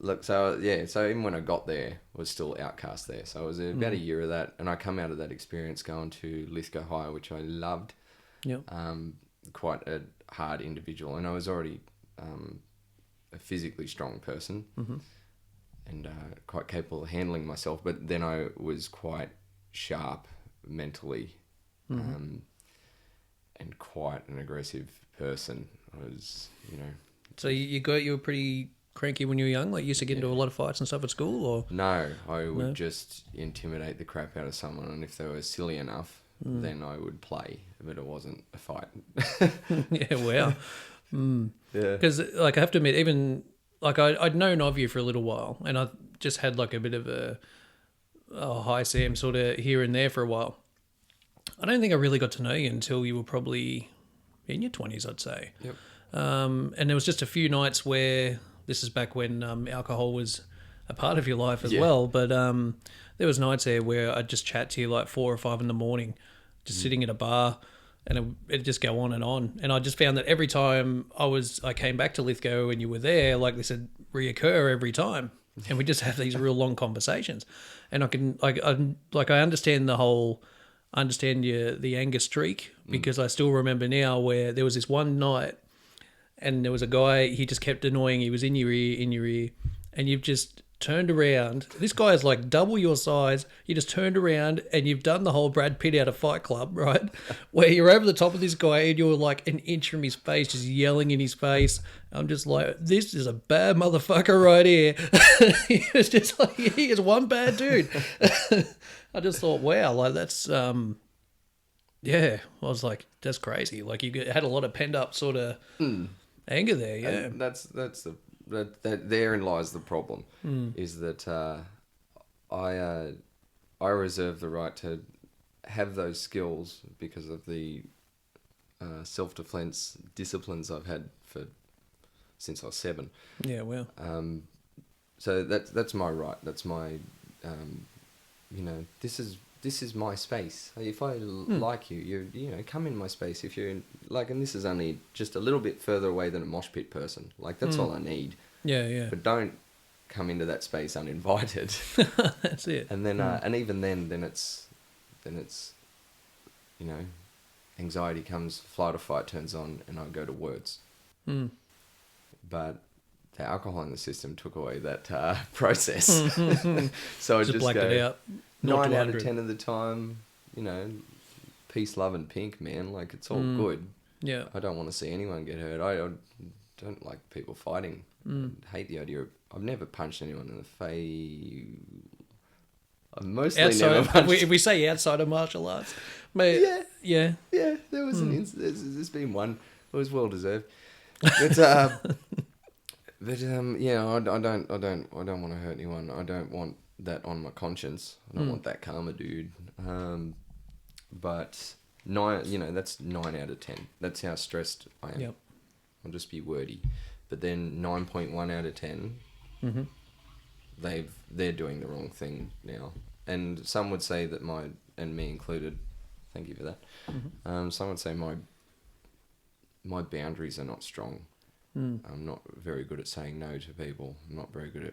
Look, so even when I got there, I was still outcast there. So I was about a year of that, and I come out of that experience going to Lithgow High, which I loved. Yeah. Quite a hard individual, and I was already a physically strong person, and quite capable of handling myself. But then I was quite sharp mentally, and quite an aggressive person. I was, So you were pretty cranky when you were young? Like, you used to get into a lot of fights and stuff at school, or? No, I would just intimidate the crap out of someone, and if they were silly enough, then I would play, but it wasn't a fight. Yeah, wow. Yeah. Because, like, I have to admit, even, like, I'd known of you for a little while, and I just had, like, a bit of a hi, Sam, sort of here and there for a while. I don't think I really got to know you until you were probably in your 20s, I'd say. Yep. And there was just a few nights where... This is back when alcohol was a part of your life as well. But there was nights there where I'd just chat to you like 4 or 5 in the morning, just sitting at a bar, and it'd just go on. And I just found that every time I came back to Lithgow and you were there, like this would reoccur every time. And we just have these real long conversations. And I understand the anger streak, because I still remember now where there was this one night, and there was a guy, he just kept annoying. He was in your ear, and you've just turned around. This guy is like double your size. You just turned around and you've done the whole Brad Pitt out of Fight Club, right? Where you're over the top of this guy and you're like an inch from his face, just yelling in his face. I'm just like, this is a bad motherfucker right here. He was just like, he is one bad dude. I just thought, wow, like that's, yeah. I was like, that's crazy. Like, you had a lot of pent up sort of... anger there, yeah. And that therein lies the problem, is that I reserve the right to have those skills because of the self-defense disciplines I've had since I was 7. Yeah, well. So that's my right. That's my, this is my space. If I like you, come in my space. If you're like, and this is only just a little bit further away than a mosh pit person. Like, that's all I need. Yeah, yeah. But don't come into that space uninvited. That's it. And then, and even then it's, anxiety comes, flight or fight turns on, and I go to words. But the alcohol in the system took away that process. So I just blacked go, it out. 9 out of 10 of the time, peace, love, and pink, man. Like, it's all good. Yeah. I don't want to see anyone get hurt. I don't like people fighting. I hate the idea of... I've never punched anyone in the face. I've mostly never punched... If we say outside of martial arts... Yeah. There was there's been one. It was well deserved. But, I don't want to hurt anyone. I don't want that on my conscience. I don't want that karma, dude. But 9, that's 9 out of 10. That's how stressed I am. Yep. I'll just be wordy. But then 9.1 out of 10, they're doing the wrong thing now. And some would say that and me included, thank you for that. Some would say my boundaries are not strong. I'm not very good at saying no to people. I'm not very good at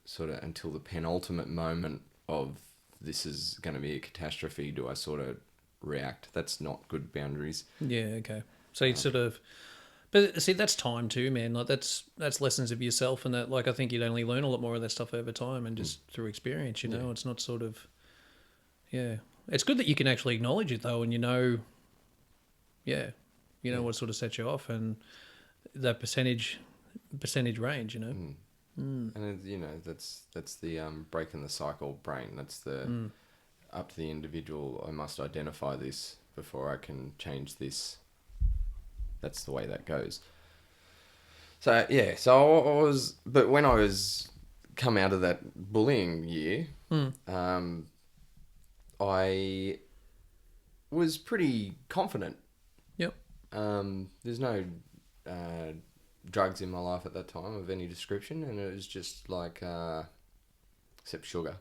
sort of, until the penultimate moment of this is going to be a catastrophe, do I sort of react. That's not good boundaries. Yeah, okay. So you sort of... But see, that's time too, man. Like, that's lessons of yourself, and that, like, I think you'd only learn a lot more of that stuff over time and just through experience, Yeah. It's not sort of... Yeah. It's good that you can actually acknowledge it, though, and what sort of sets you off, and that percentage range, And that's the breaking the cycle brain. That's the up to the individual. I must identify this before I can change this. That's the way that goes. So yeah, so I was, but when I was come out of that bullying year, I was pretty confident. Yep. There's no drugs in my life at that time of any description, and it was just like except sugar.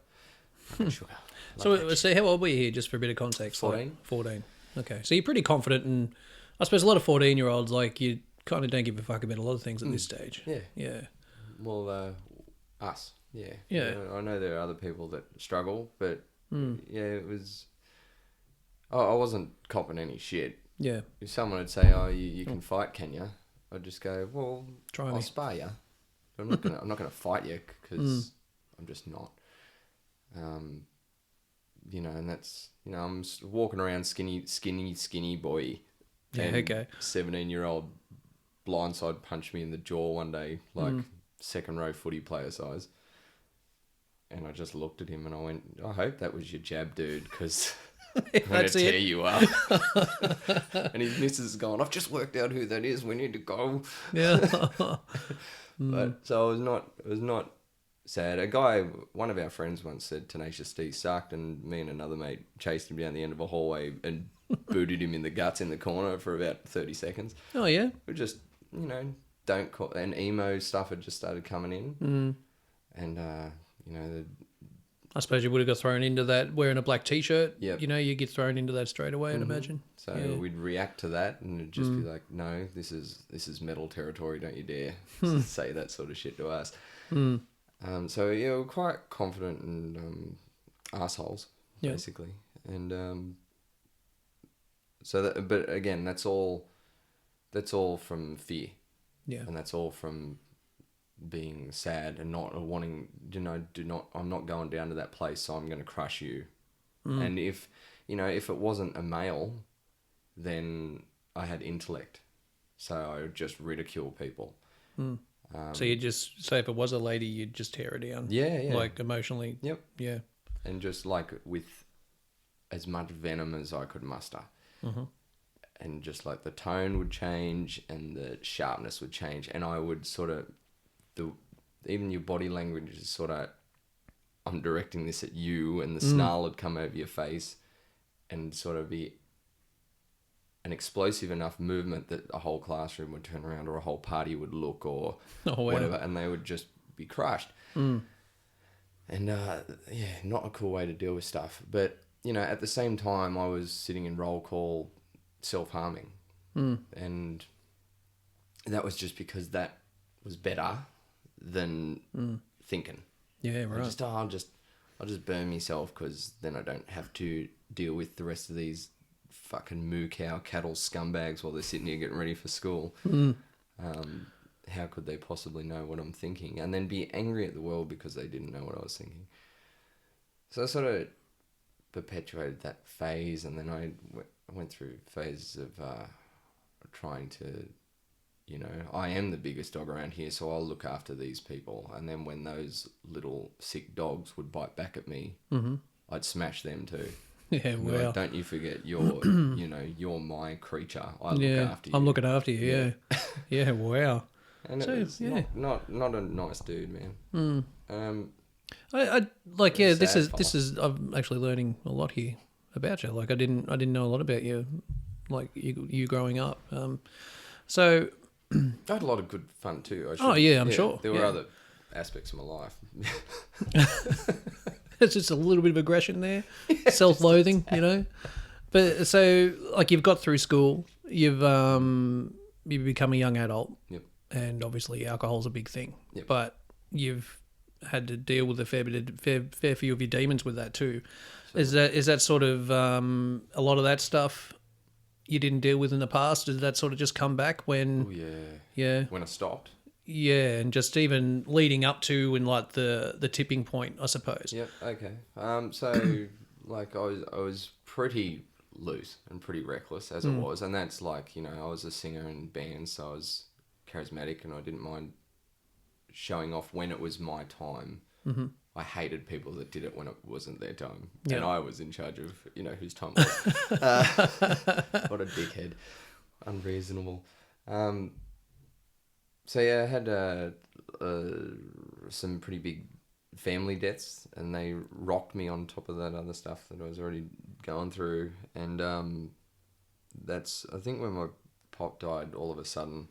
Sugar. So how old were you here, just for a bit of context? 14. Like 14. Okay, so you're pretty confident, and I suppose a lot of 14-year-olds, like, you kind of don't give a fuck about a lot of things at this stage. Yeah. Yeah. Well, us. Yeah. Yeah. I know there are other people that struggle, but yeah, it was. I wasn't copping any shit. Yeah. If someone would say, "Oh, you can fight, can you?" I'd just go, "Well, Try I'll me." spar you. But I'm not gonna fight you because I'm just not." And that's I'm walking around skinny boy. Yeah. And Okay. 17-year-old blindside punched me in the jaw one day, like second row footy player size. And I just looked at him and I went, I hope that was your jab, dude, because I'm going to tear you up. And his missus has gone, I've just worked out who that is. We need to go. Yeah. But so I was not sad. A guy, one of our friends once said Tenacious D sucked, and me and another mate chased him down the end of a hallway and booted him in the guts in the corner for about 30 seconds. Oh, yeah? We just, don't call, and emo stuff had just started coming in. And, I suppose you would have got thrown into that wearing a black T-shirt. Yep. You get thrown into that straight away, I'd imagine. So we'd react to that and it'd just be like, no, this is metal territory. Don't you dare say that sort of shit to us. So yeah, we're quite confident and assholes, basically. And so that, but again, that's all from fear. Yeah. And that's all from being sad and not wanting, I'm not going down to that place, so I'm going to crush you. And if it wasn't a male, then I had intellect, so I would just ridicule people. So you just say if it was a lady, you'd just tear her down. Yeah. Like emotionally. Yep. Yeah. And just like with as much venom as I could muster. And just like the tone would change and the sharpness would change, and I would sort of even your body language is sort of, I'm directing this at you, and the snarl would come over your face and sort of be an explosive enough movement that a whole classroom would turn around or a whole party would look or whatever, and they would just be crushed. And not a cool way to deal with stuff. But at the same time, I was sitting in roll call self-harming, and that was just because that was better than thinking. Yeah, right. I'll just burn myself because then I don't have to deal with the rest of these fucking moo cow cattle scumbags while they're sitting here getting ready for school. How could they possibly know what I'm thinking? And then be angry at the world because they didn't know what I was thinking. So I sort of perpetuated that phase, and then I went through phases of trying to, I am the biggest dog around here, so I'll look after these people. And then when those little sick dogs would bite back at me, I'd smash them too. Yeah, well. Like, don't you forget you're my creature. I look after you. I'm looking after you. Yeah. Yeah. Wow. And So, it's not a nice dude, man. I like, yeah, this sad is I'm actually learning a lot here about you. Like, I didn't know a lot about you, like you growing up. So I had a lot of good fun too. I'm sure. There were other aspects of my life. It's just a little bit of aggression there, self-loathing, But so, like, you've got through school, you've become a young adult, and obviously alcohol's a big thing. But you've had to deal with a fair few of your demons with that too. So, is that sort of a lot of that stuff you didn't deal with in the past? Did that sort of just come back when? Oh yeah. When I stopped. Yeah, and just even leading up to and like the tipping point, I suppose. Yep. Okay. So like I was pretty loose and pretty reckless as it was, and that's like I was a singer in bands, so I was charismatic and I didn't mind showing off when it was my time. Mm-hmm. I hated people that did it when it wasn't their time. Yeah. And I was in charge of, whose time it was. What a dickhead. Unreasonable. So yeah, I had some pretty big family deaths, and they rocked me on top of that other stuff that I was already going through. And I think when my pop died, all of a sudden,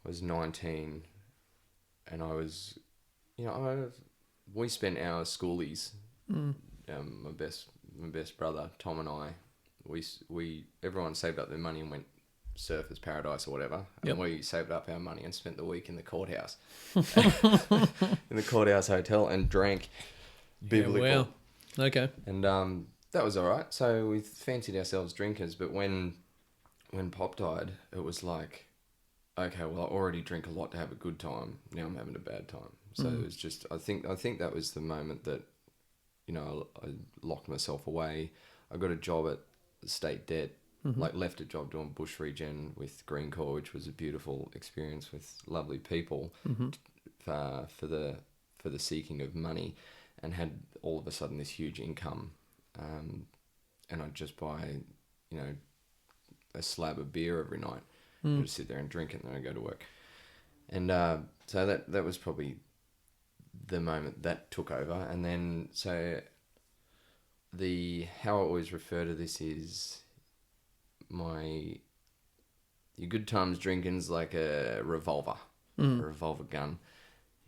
I was 19, and I was, we spent our schoolies. My best brother Tom and I, everyone saved up their money and went surfers paradise or whatever, and we saved up our money and spent the week in the courthouse, in the courthouse hotel, and drank biblical. Yeah, wow. Okay. And that was all right. So we fancied ourselves drinkers, but when Pop died, it was like, okay, well, I already drink a lot to have a good time. Now I'm having a bad time. So it was just, I think that was the moment that, I locked myself away. I got a job at the State Debt, left a job doing bush regen with Green Corps, which was a beautiful experience with lovely people for the seeking of money, and had all of a sudden this huge income. And I'd just buy, a slab of beer every night. I'd just sit there and drink it, and then I'd go to work. And so that was probably the moment that took over. And then, so how I always refer to this is your good times drinking's like a revolver, a revolver gun.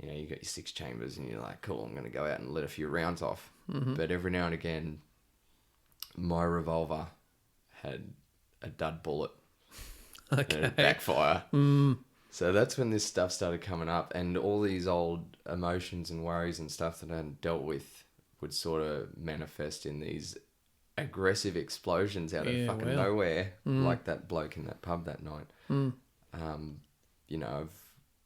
You got your 6 chambers, and you're like, cool, I'm going to go out and let a few rounds off. But every now and again, my revolver had a dud bullet. Okay. And it'd backfire. So that's when this stuff started coming up, and all these old emotions and worries and stuff that I hadn't dealt with would sort of manifest in these aggressive explosions out of fucking nowhere, like that bloke in that pub that night. I've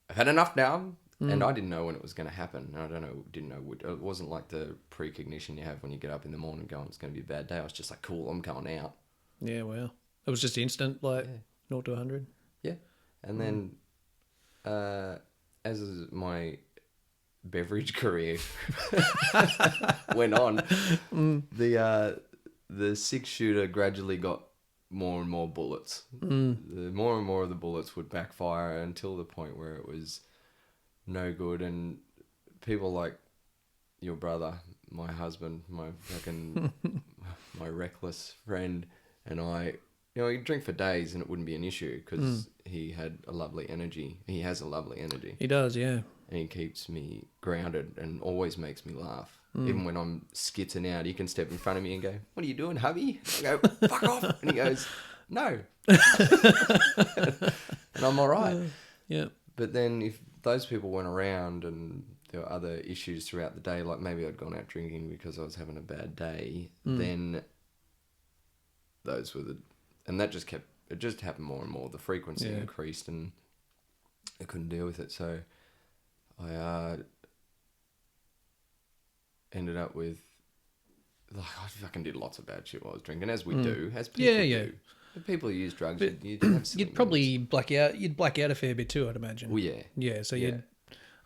had enough now, and I didn't know when it was going to happen. I didn't know. It wasn't like the precognition you have when you get up in the morning going, it's going to be a bad day. I was just like, cool, I'm going out. Yeah, wow. It was just instant, 0 to 100. Yeah. And then as my beverage career went on, the 6-shooter gradually got more and more bullets. The more and more of the bullets would backfire until the point where it was no good. And people like your brother, my husband, my fucking my reckless friend, and I, he'd drink for days and it wouldn't be an issue because he had a lovely energy. He has a lovely energy. He does, yeah. And he keeps me grounded and always makes me laugh. Even when I'm skitzing out, he can step in front of me and go, "What are you doing, hubby?" I go, "Fuck off." And he goes, "No." And I'm all right. Yeah. But then if those people weren't around and there were other issues throughout the day, like maybe I'd gone out drinking because I was having a bad day, then those were and that just happened more and more. The frequency increased and I couldn't deal with it. So I ended up with, I fucking did lots of bad shit while I was drinking, as we do, as people do. If people who use drugs, you'd probably black out. You'd black out a fair bit too, I'd imagine. Well, yeah. Yeah, so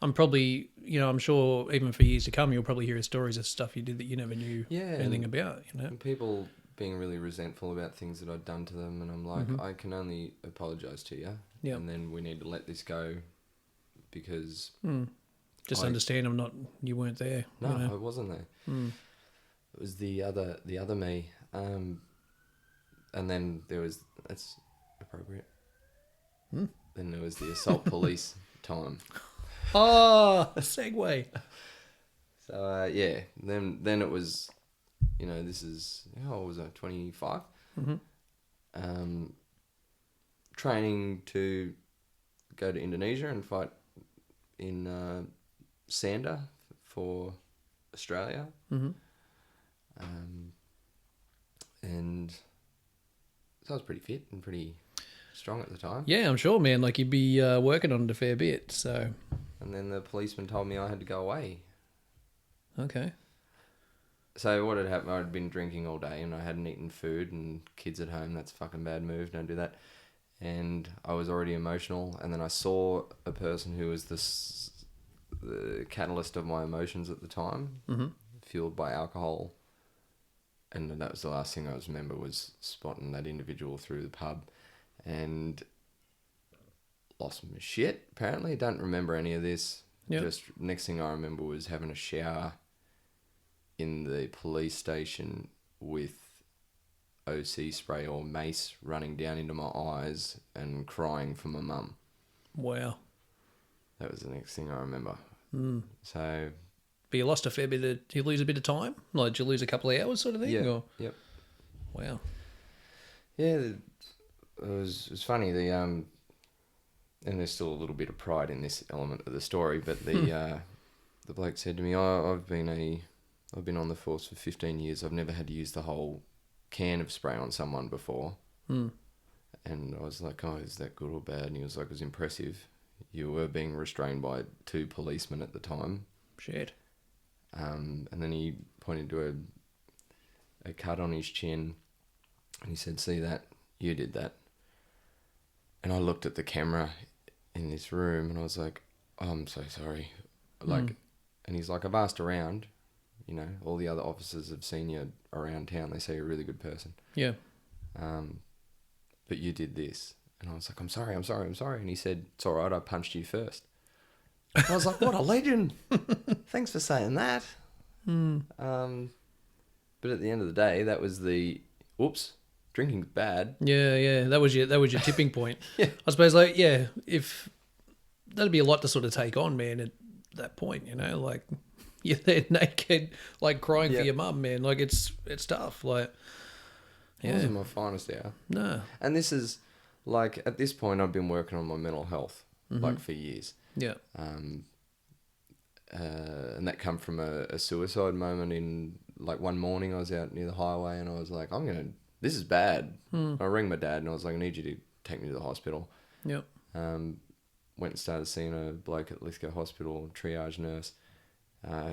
I'm probably, I'm sure even for years to come, you'll probably hear stories of stuff you did that you never knew anything about, And people being really resentful about things that I'd done to them, and I'm like, I can only apologise to you, and then we need to let this go, because just understand you weren't there. No, I wasn't there. It was the other me, and then there was, that's appropriate. Then there was the assault police time. Oh, a segue. So then it was, this is, how old was I? 25. Training to go to Indonesia and fight in Sander for Australia. And so I was pretty fit and pretty strong at the time. Yeah, I'm sure, man. Like, you'd be working on it a fair bit, so. And then the policeman told me I had to go away. Okay. So what had happened, I'd been drinking all day and I hadn't eaten food, and kids at home, that's a fucking bad move, don't do that. And I was already emotional, and then I saw a person who was the catalyst of my emotions at the time, fueled by alcohol. And that was the last thing I remember was spotting that individual through the pub, and lost my shit. Apparently, don't remember any of this. Yep. Just next thing I remember was having a shower in the police station with OC spray or mace running down into my eyes and crying for my mum. Wow. That was the next thing I remember. So. But you lost a fair bit. Did you lose a bit of time? Like, did you lose a couple of hours, sort of thing? Yeah. Or? Yep. Wow. Yeah, it was funny. And there's still a little bit of pride in this element of the story. But the bloke said to me, I've been on the force for 15 years. I've never had to use the whole can of spray on someone before. And I was like, oh, is that good or bad? And he was like, it was impressive. You were being restrained by 2 policemen at the time. Shit. And then he pointed to a cut on his chin, and he said, see that? You did that. And I looked at the camera in this room, and I was like, oh, I'm so sorry. And he's like, I've asked around, all the other officers have seen you around town. They say you're a really good person. Yeah. But you did this. And I was like, I'm sorry. And he said, it's all right, I punched you first. I was like, what a legend. Thanks for saying that. But at the end of the day, that was the, oops, drinking's bad. Yeah. That was your tipping point. Yeah. I suppose, if that'd be a lot to sort of take on, man, at that point, like you're there naked, like crying for your mum, man. Like it's tough. Like, It wasn't my finest hour. No. And this is, like, at this point, I've been working on my mental health, like, for years. Yeah. And that come from a suicide moment in, like, one morning I was out near the highway and I was like, this is bad. I rang my dad and I was like, I need you to take me to the hospital. Yep. Went and started seeing a bloke at Lithgow Hospital, triage nurse,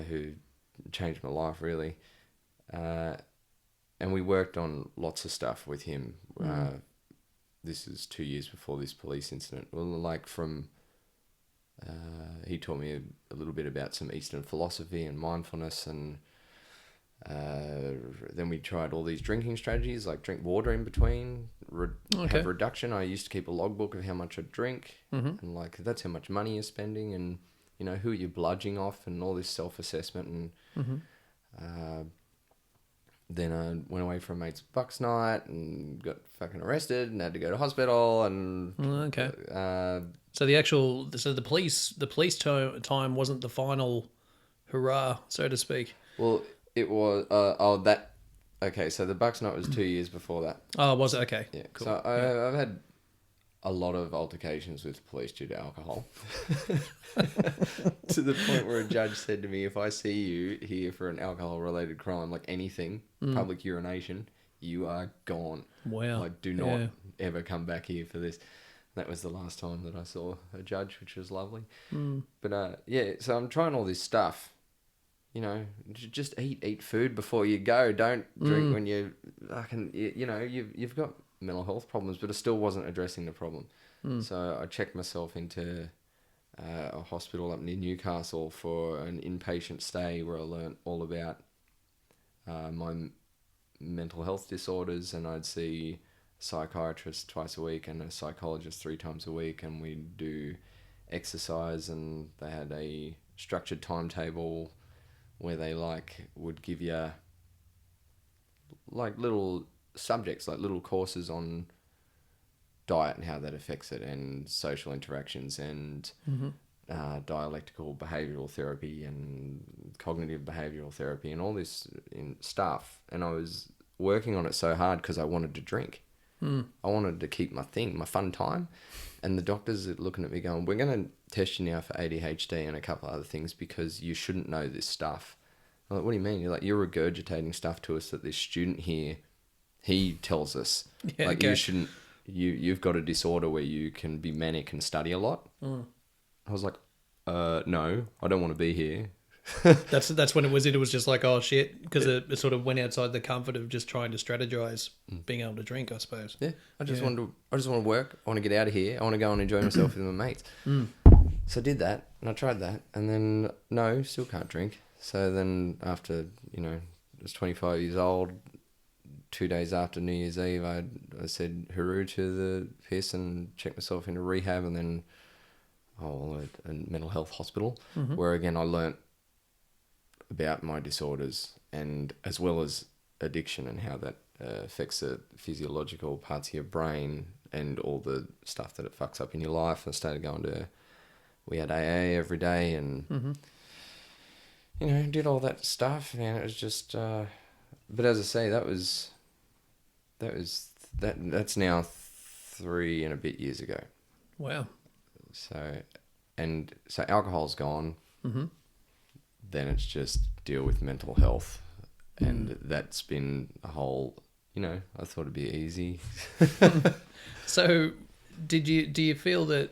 who changed my life, really. And we worked on lots of stuff with him. This is 2 years before this police incident. Well, like he taught me a little bit about some Eastern philosophy and mindfulness, and then we tried all these drinking strategies, like drink water in between, have reduction. I used to keep a logbook of how much I drink, and like that's how much money you're spending, and who are you bludging off, and all this self-assessment, and then I went away for a mate's Bucks night and got fucking arrested and had to go to hospital, and so the police time wasn't the final hurrah, so to speak. Well, it was so the Bucks night was 2 years before that. Oh, was it? Okay. Yeah. Cool. So I've had a lot of altercations with police due to alcohol. To the point where a judge said to me, if I see you here for an alcohol related crime, like anything, public urination, you are gone. Wow. Like, do not ever come back here for this. That was the last time that I saw a judge, which was lovely. But so I'm trying all this stuff. Just eat food before you go. Don't drink when you fucking, you've got mental health problems, but it still wasn't addressing the problem. So I checked myself into a hospital up near Newcastle for an inpatient stay where I learnt all about my mental health disorders, and I'd see a psychiatrist twice a week and a psychologist 3 times a week, and we'd do exercise, and they had a structured timetable where they would give you little subjects, like little courses on diet and how that affects it, and social interactions, and dialectical behavioural therapy and cognitive behavioural therapy and all this stuff. And I was working on it so hard because I wanted to drink. I wanted to keep my fun time. And the doctors are looking at me going, we're going to test you now for ADHD and a couple of other things because you shouldn't know this stuff. I'm like, what do you mean? You're like, you're regurgitating stuff to us that this student here, he tells us. You shouldn't, you've got a disorder where you can be manic and study a lot. I was like, no, I don't want to be here. That's when it was just like, oh shit, because it sort of went outside the comfort of just trying to strategize being able to drink, I suppose. Yeah, I just want to work. I want to get out of here. I want to go and enjoy myself with my mates. So I did that, and I tried that, and then no, still can't drink. So then after, I was 25 years old, 2 days after New Year's Eve, I said hooroo to the piss and checked myself into rehab, and then a mental health hospital, where again I learnt about my disorders, and as well as addiction and how that affects the physiological parts of your brain and all the stuff that it fucks up in your life. I started going to, we had AA every day, and did all that stuff, and it was just but as I say, that's now 3 and a bit years ago. Wow. So alcohol's gone. Then it's just deal with mental health, and that's been a whole, I thought it'd be easy. So do you feel that,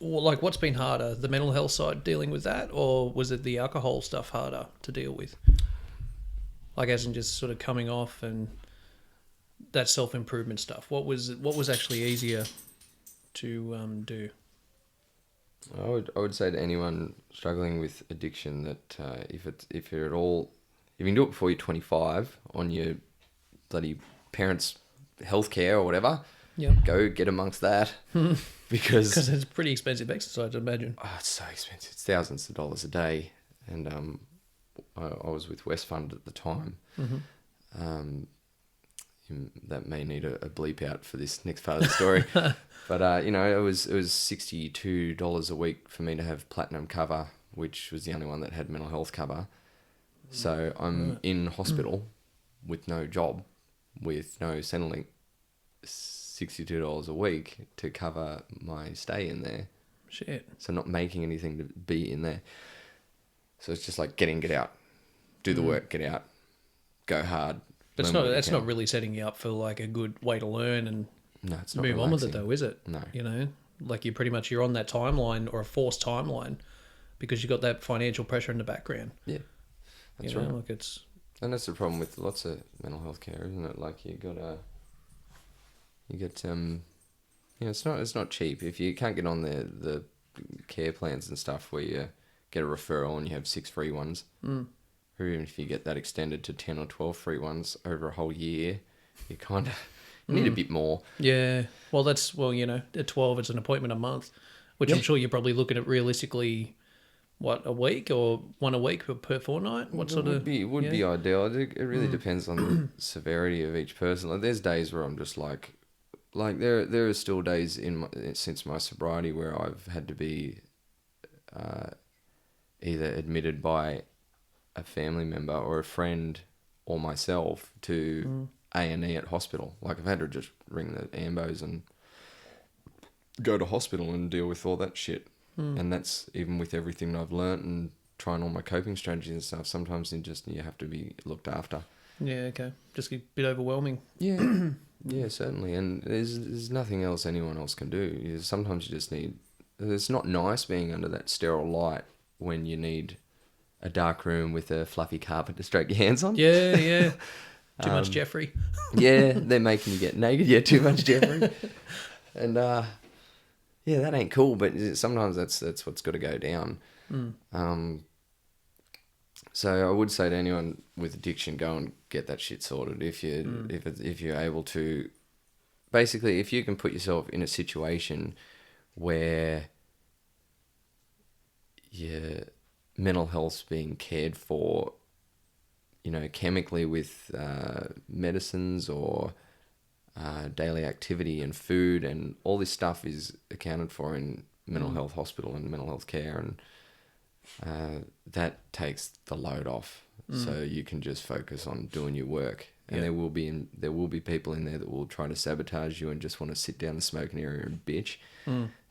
or like, what's been harder, the mental health side, dealing with that, or was it the alcohol stuff harder to deal with? Like, as in just sort of coming off and that self-improvement stuff. What was actually easier to do? I would say to anyone struggling with addiction that if you can do it before you're 25 on your bloody parents' healthcare or whatever, go get amongst that. Because it's pretty expensive exercise, I'd imagine. Oh, it's so expensive. It's thousands of dollars a day, and I was with Westfund at the time. That may need a bleep out for this next part of the story. But it was $62 a week for me to have platinum cover, which was the only one that had mental health cover. So I'm in hospital with no job, with no Centrelink, $62 a week to cover my stay in there. Shit. So not making anything to be in there. So it's just like get out, do the work, get out, go hard. But it's not really setting you up for like a good way to learn and it's not move on with it though, is it? No. Like you're on that timeline, or a forced timeline, because you got that financial pressure in the background. Yeah. That's right. Like it's... And that's the problem with lots of mental health care, isn't it? Like it's not cheap. If you can't get on the care plans and stuff where you get a referral and you have 6 free ones, or even if you get that extended to 10 or 12 free ones over a whole year, you kind of need a bit more. Yeah. Well, at 12, it's an appointment a month, which I'm sure you're probably looking at realistically, what, a week or one a week per fortnight? What would be ideal. It really depends on the severity of each person. Like, there's days where I'm just like there are still days since my sobriety where I've had to be either admitted by a family member or a friend or myself to A&E at hospital. Like, I've had to just ring the ambos and go to hospital and deal with all that shit. And that's even with everything I've learnt and trying all my coping strategies and stuff. Sometimes you have to be looked after. Yeah, okay. Just a bit overwhelming. Yeah. Yeah, certainly. And there's nothing else anyone else can do. Sometimes you just need... It's not nice being under that sterile light when you need a dark room with a fluffy carpet to stroke your hands on. Yeah, yeah. Too much Jeffrey. Yeah, they're making you get naked. Yeah, too much Jeffrey. And that ain't cool. But sometimes that's what's got to go down. So I would say to anyone with addiction, go and get that shit sorted. If you're able to, basically, if you can put yourself in a situation where your mental health's being cared for, chemically with medicines or daily activity and food, and all this stuff is accounted for in mental health hospital and mental health care, and that takes the load off, so you can just focus on doing your work. And there will be people in there that will try to sabotage you and just want to sit down in the smoking area and bitch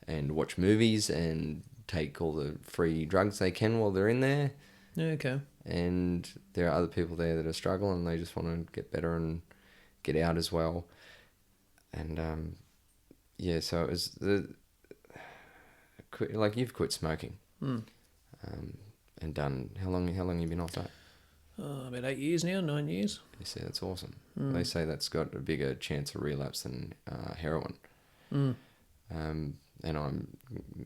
and watch movies and take all the free drugs they can while they're in there. Yeah, okay. And there are other people there that are struggling and they just want to get better and get out as well. And so it was you've quit smoking. And done. How long have you been off that? About 8 years now, 9 years. You see, that's awesome. They say that's got a bigger chance of relapse than heroin. and I'm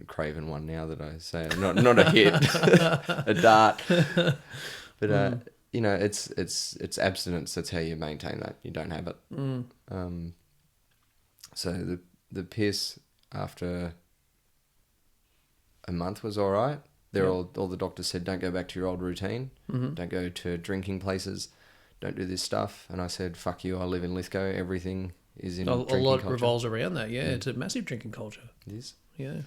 craving one now that I say it. Not a hit, a dart. But you know, it's abstinence. That's how you maintain that. You don't have it. So the piss after a month was all right. All the doctors said, don't go back to your old routine. Don't go to drinking places. Don't do this stuff. And I said, fuck you. I live in Lithgow. Everything is in drinking lot culture. revolves around that. Yeah, it's a massive drinking culture. It is. Yeah.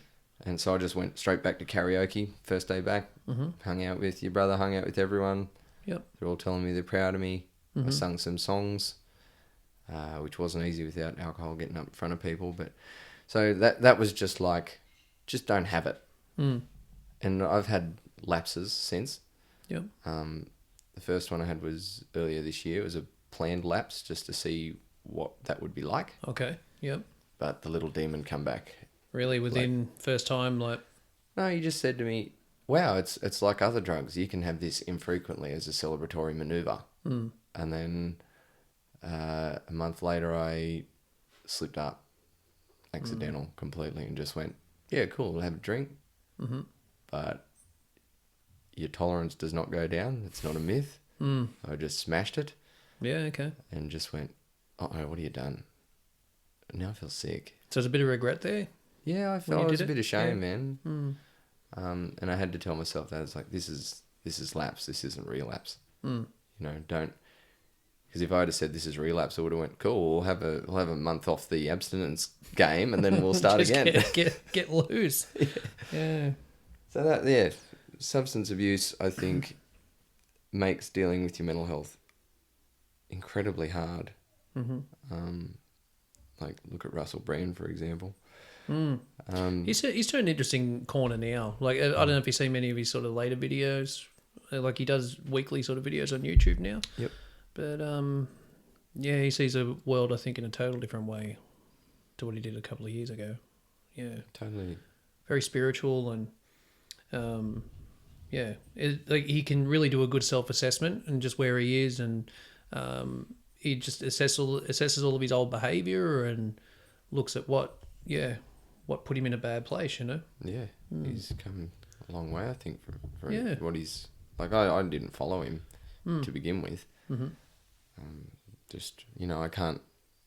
And so I just went straight back to karaoke. First day back, hung out with your brother, hung out with everyone. Yep. They're all telling me they're proud of me. I sung some songs, which wasn't easy without alcohol getting up in front of people. But so that was just like, just don't have it. And I've had lapses since. Yep. The first one I had was earlier this year. It was a planned lapse just to see what that would be like. Okay. Yep. But the little demon come back. Really, within first time, like... No, he just said to me, wow, it's like other drugs. You can have this infrequently as a celebratory maneuver. And then a month later, I slipped up, accidental completely, and just went, yeah, cool, we'll have a drink. But your tolerance does not go down. It's not a myth. I just smashed it. Yeah, okay. And just went, uh-oh, what have you done? Now I feel sick. So there's a bit of regret there? Yeah, I felt it was a bit of shame, man. And I had to tell myself that it's like, this is lapse. This isn't relapse. You know, don't, because if I had said this is relapse, I would have went, cool, we'll have a month off the abstinence game, and then we'll start again. Get loose. Yeah. So substance abuse, I think, makes dealing with your mental health incredibly hard. Like, look at Russell Brand, for example. He's turned an interesting corner now. Like, I don't know if you've seen many of his sort of later videos. Like, he does weekly sort of videos on YouTube now. Yep. But, yeah, he sees a world, I think, in a total different way to what he did a couple of years ago. Yeah. Totally. Very spiritual and, yeah. Like, he can really do a good self-assessment and just where he is, and he just assesses all of his old behaviour and looks at what put him in a bad place, you know? Yeah, he's come a long way, I think, from what he's... Like, I didn't follow him to begin with. Just, you know, I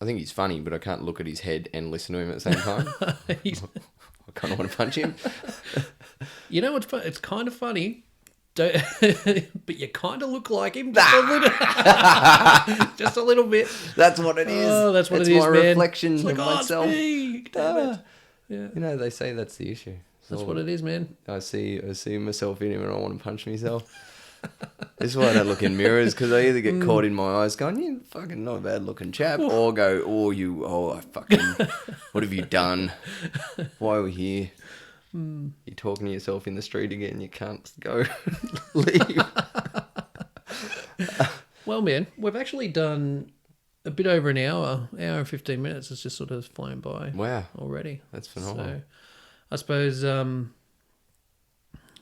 think he's funny, but I can't look at his head and listen to him at the same time. I kind of want to punch him. You know what's funny? It's kind of funny, but you kind of look like him just a little, just a little bit. That's what it is. Oh, that's what it is, man. It's my reflection of myself. It's me. Damn it. Yeah. You know, they say that's the issue. That's what it is, man. I see myself in him and I want to punch myself. This is why I don't look in mirrors, because I either get caught in my eyes going, you fucking not a bad looking chap, or go, what have you done? Why are we here? You're talking to yourself in the street again, you can't go leave. Well, man, we've actually done a bit over an hour and 15 minutes. It's just sort of flown by. Wow. Already. That's phenomenal. So I suppose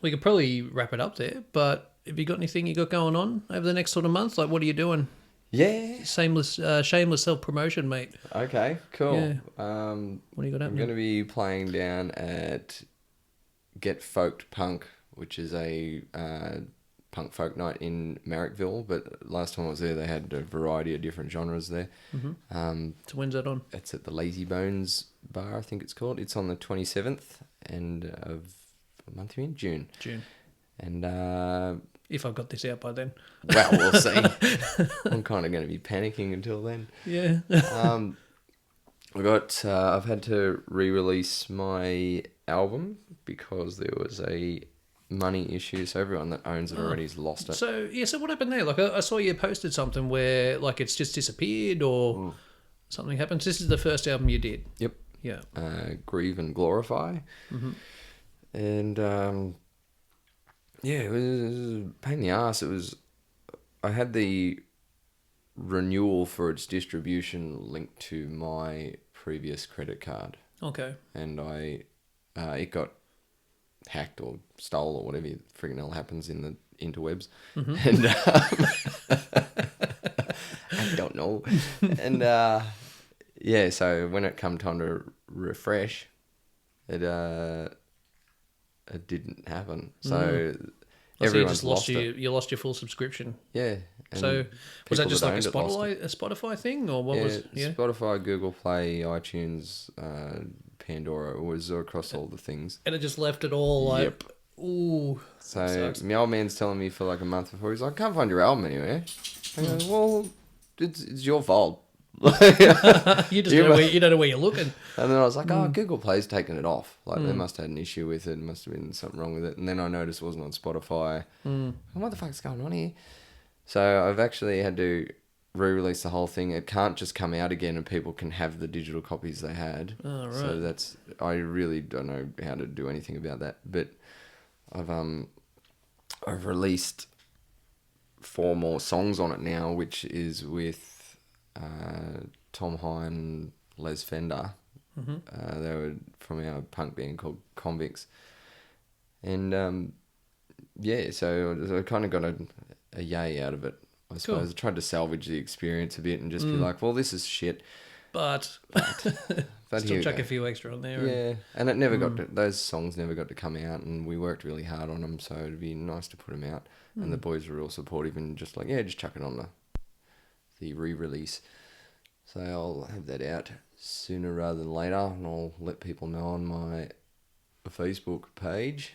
we could probably wrap it up there, but have you got anything you got going on over the next sort of month? Like, what are you doing? Yeah. Shameless self-promotion, mate. Okay, cool. Yeah. What do you got happening? I'm going to be playing down at Get Folked Punk, which is a punk folk night in Marrickville. But last time I was there, they had a variety of different genres there. So when's that on? It's at the Lazy Bones Bar, I think it's called. It's on the 27th of a month in June. And if I've got this out by then. Well, we'll see. I'm kind of going to be panicking until then. Yeah. I've had to re-release my album because there was a money issue. So everyone that owns it already has lost it. So what happened there? Like, I saw you posted something where, like, it's just disappeared or something happened. This is the first album you did. Yep. Yeah. Grieve and Glorify. And it was a pain in the ass. I had the renewal for its distribution linked to my previous credit card. Okay. And it got hacked or stole or whatever friggin' hell happens in the interwebs. And I don't know. And so when it come time to refresh, it didn't happen. So So you everyone's just lost it. you lost your full subscription. Yeah. So was that just like a owned it lost it. Spotify thing, or what Yeah, was? Yeah. Spotify, Google Play, iTunes, Pandora. It was across all the things. And it just left it all like, Yep. ooh. So sucks. my old man's telling me for like a month before, he's like, I can't find your album anywhere. I go, well, it's your fault. You just you don't know where you're looking. And then I was like, oh, Google Play's taken it off. Like, they must have had an issue with it. Must have been something wrong with it. And then I noticed it wasn't on Spotify. What the fuck's going on here? So I've actually had to re-release the whole thing. It can't just come out again and people can have the digital copies they had. Oh, right. So I really don't know how to do anything about that. But I've released 4 more songs on it now, which is with Tom Hine and Les Fender. They were from our punk band called Convicts. And so I kind of got a yay out of it, I suppose. I tried to salvage the experience a bit and just be like, well, this is shit. But still chuck a few extra on there. Yeah, and it never got to, those songs never got to come out, and we worked really hard on them, so it'd be nice to put them out. And the boys were real supportive and just like, yeah, just chuck it on the re-release. So I'll have that out sooner rather than later, and I'll let people know on my Facebook page.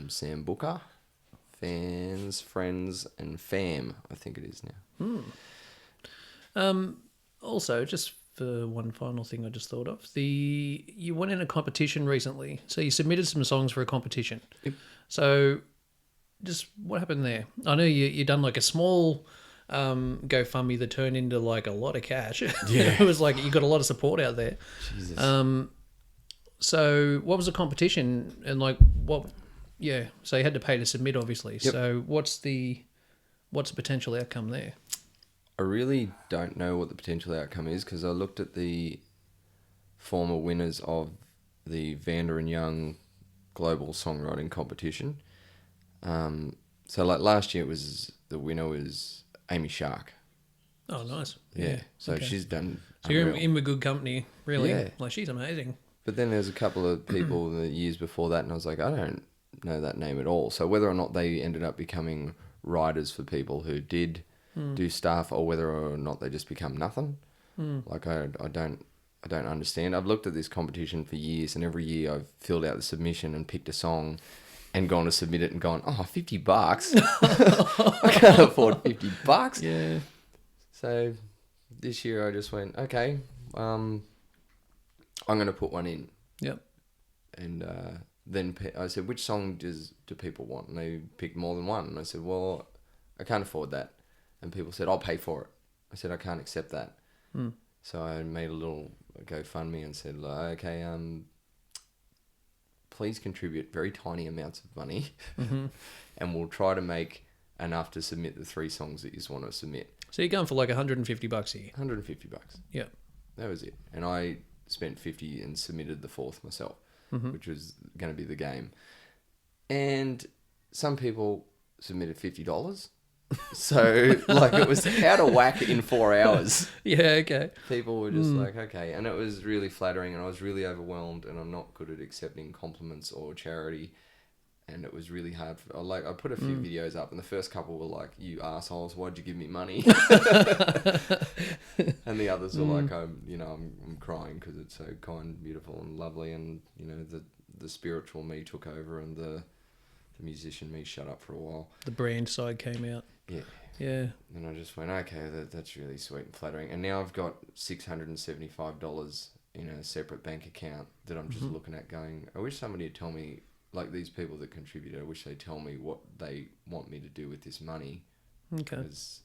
Sam Bucca, fans, friends, and fam. I think it is now. Also, just for one final thing, I just thought of you went in a competition recently, so you submitted some songs for a competition. Yep. So, just what happened there? I know you done like a small GoFundMe that turned into like a lot of cash. Yeah. It was like you got a lot of support out there. Jesus. So what was the competition and like what? Yeah, so you had to pay to submit, obviously. Yep. So what's the potential outcome there? I really don't know what the potential outcome is because I looked at the former winners of the Vander and Young Global Songwriting Competition. So like last year the winner was Amy Shark. Oh, nice. Yeah. So she's done. So you're in with good company, really. Yeah. Like she's amazing. But then there's a couple of people in the years before that, and I was like, I don't know that name at all. So whether or not they ended up becoming writers for people who did do stuff, or whether or not they just become nothing, like I don't understand. I've looked at this competition for years, and every year I've filled out the submission and picked a song and gone to submit it and gone, oh, $50. I can't afford $50. Yeah. So this year I just went, okay, I'm going to put one in. Yep. And then I said, which song do people want? And they picked more than one. And I said, well, I can't afford that. And people said, I'll pay for it. I said, I can't accept that. So I made a little GoFundMe and said, okay, please contribute very tiny amounts of money and we'll try to make enough to submit the 3 songs that you just want to submit. So you're going for like $150 a year. $150. Yeah. That was it. And I spent 50 and submitted the 4th myself, which was going to be the game. And some people submitted $50. So like it was out of whack in 4 hours. Yeah, okay. People were just like, okay. And it was really flattering and I was really overwhelmed and I'm not good at accepting compliments or charity. And it was really hard. I put a few videos up and the first couple were like, you assholes, why'd you give me money? And the others were like, I'm crying because it's so kind, beautiful and lovely. And, the spiritual me took over and the musician me shut up for a while. The brand side came out. Yeah. Yeah. And I just went, okay, that's really sweet and flattering. And now I've got $675 in a separate bank account that I'm just looking at going, I wish somebody would tell me, like these people that contribute, I wish they'd tell me what they want me to do with this money. Okay. Because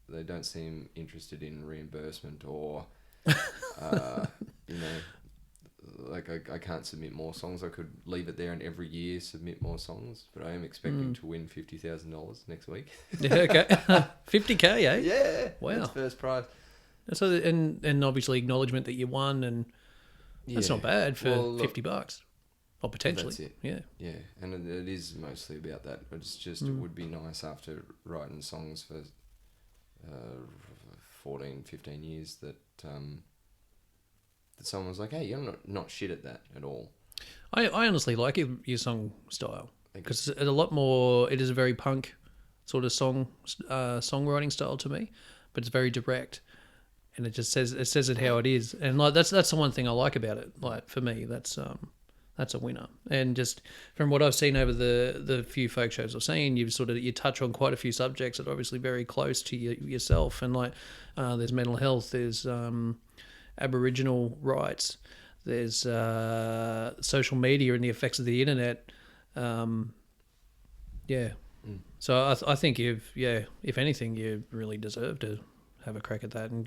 they don't seem interested in reimbursement or, like I can't submit more songs. I could leave it there and every year submit more songs, but I am expecting to win $50,000 next week. Yeah, okay. $50K, eh? Yeah. Wow. That's first prize. So and obviously acknowledgement that you won, and that's not bad for $50. Or potentially. That's it. Yeah. Yeah. And it is mostly about that. It's just, it would be nice after writing songs for 14, 15 years that someone was like, hey, you're not shit at that at all. I honestly like your song style Thank you. because it's a lot more. It is a very punk sort of songwriting style to me, but it's very direct, and it just says it how it is, and like that's the one thing I like about it. Like for me, that's a winner. And just from what I've seen over the few folk shows I've seen, you touch on quite a few subjects that are obviously very close to yourself, and like there's mental health, there's Aboriginal rights, there's social media and the effects of the internet. Yeah. So I think if anything, you really deserve to have a crack at that and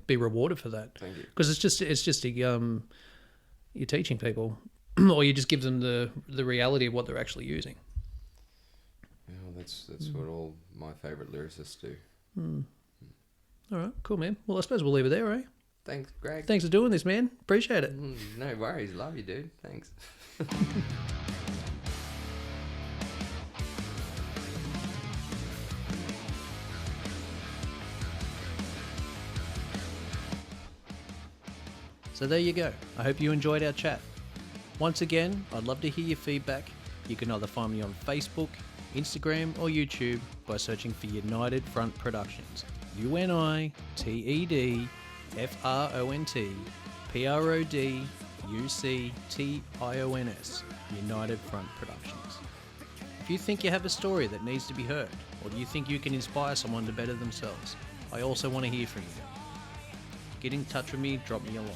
be rewarded for that. Thank you. Because it's just you're teaching people, or you just give them the reality of what they're actually using. Yeah, well, that's what all my favourite lyricists do. All right, cool, man. Well, I suppose we'll leave it there, eh? Thanks, Greg. Thanks for doing this, man. Appreciate it. No worries. Love you, dude. Thanks. So there you go. I hope you enjoyed our chat. Once again, I'd love to hear your feedback. You can either find me on Facebook, Instagram, or YouTube by searching for United Front Productions. UNITED FRONT PRODUCTIONS. United Front Productions. If you think you have a story that needs to be heard, or do you think you can inspire someone to better themselves, I also want to hear from you. Get in touch with me, drop me a line.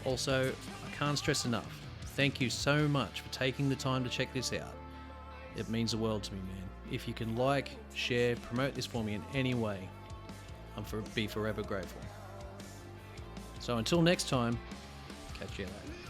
Also, I can't stress enough, thank you so much for taking the time to check this out. It means the world to me, man. If you can like, share, promote this for me in any way, be forever grateful. So until next time, catch you later.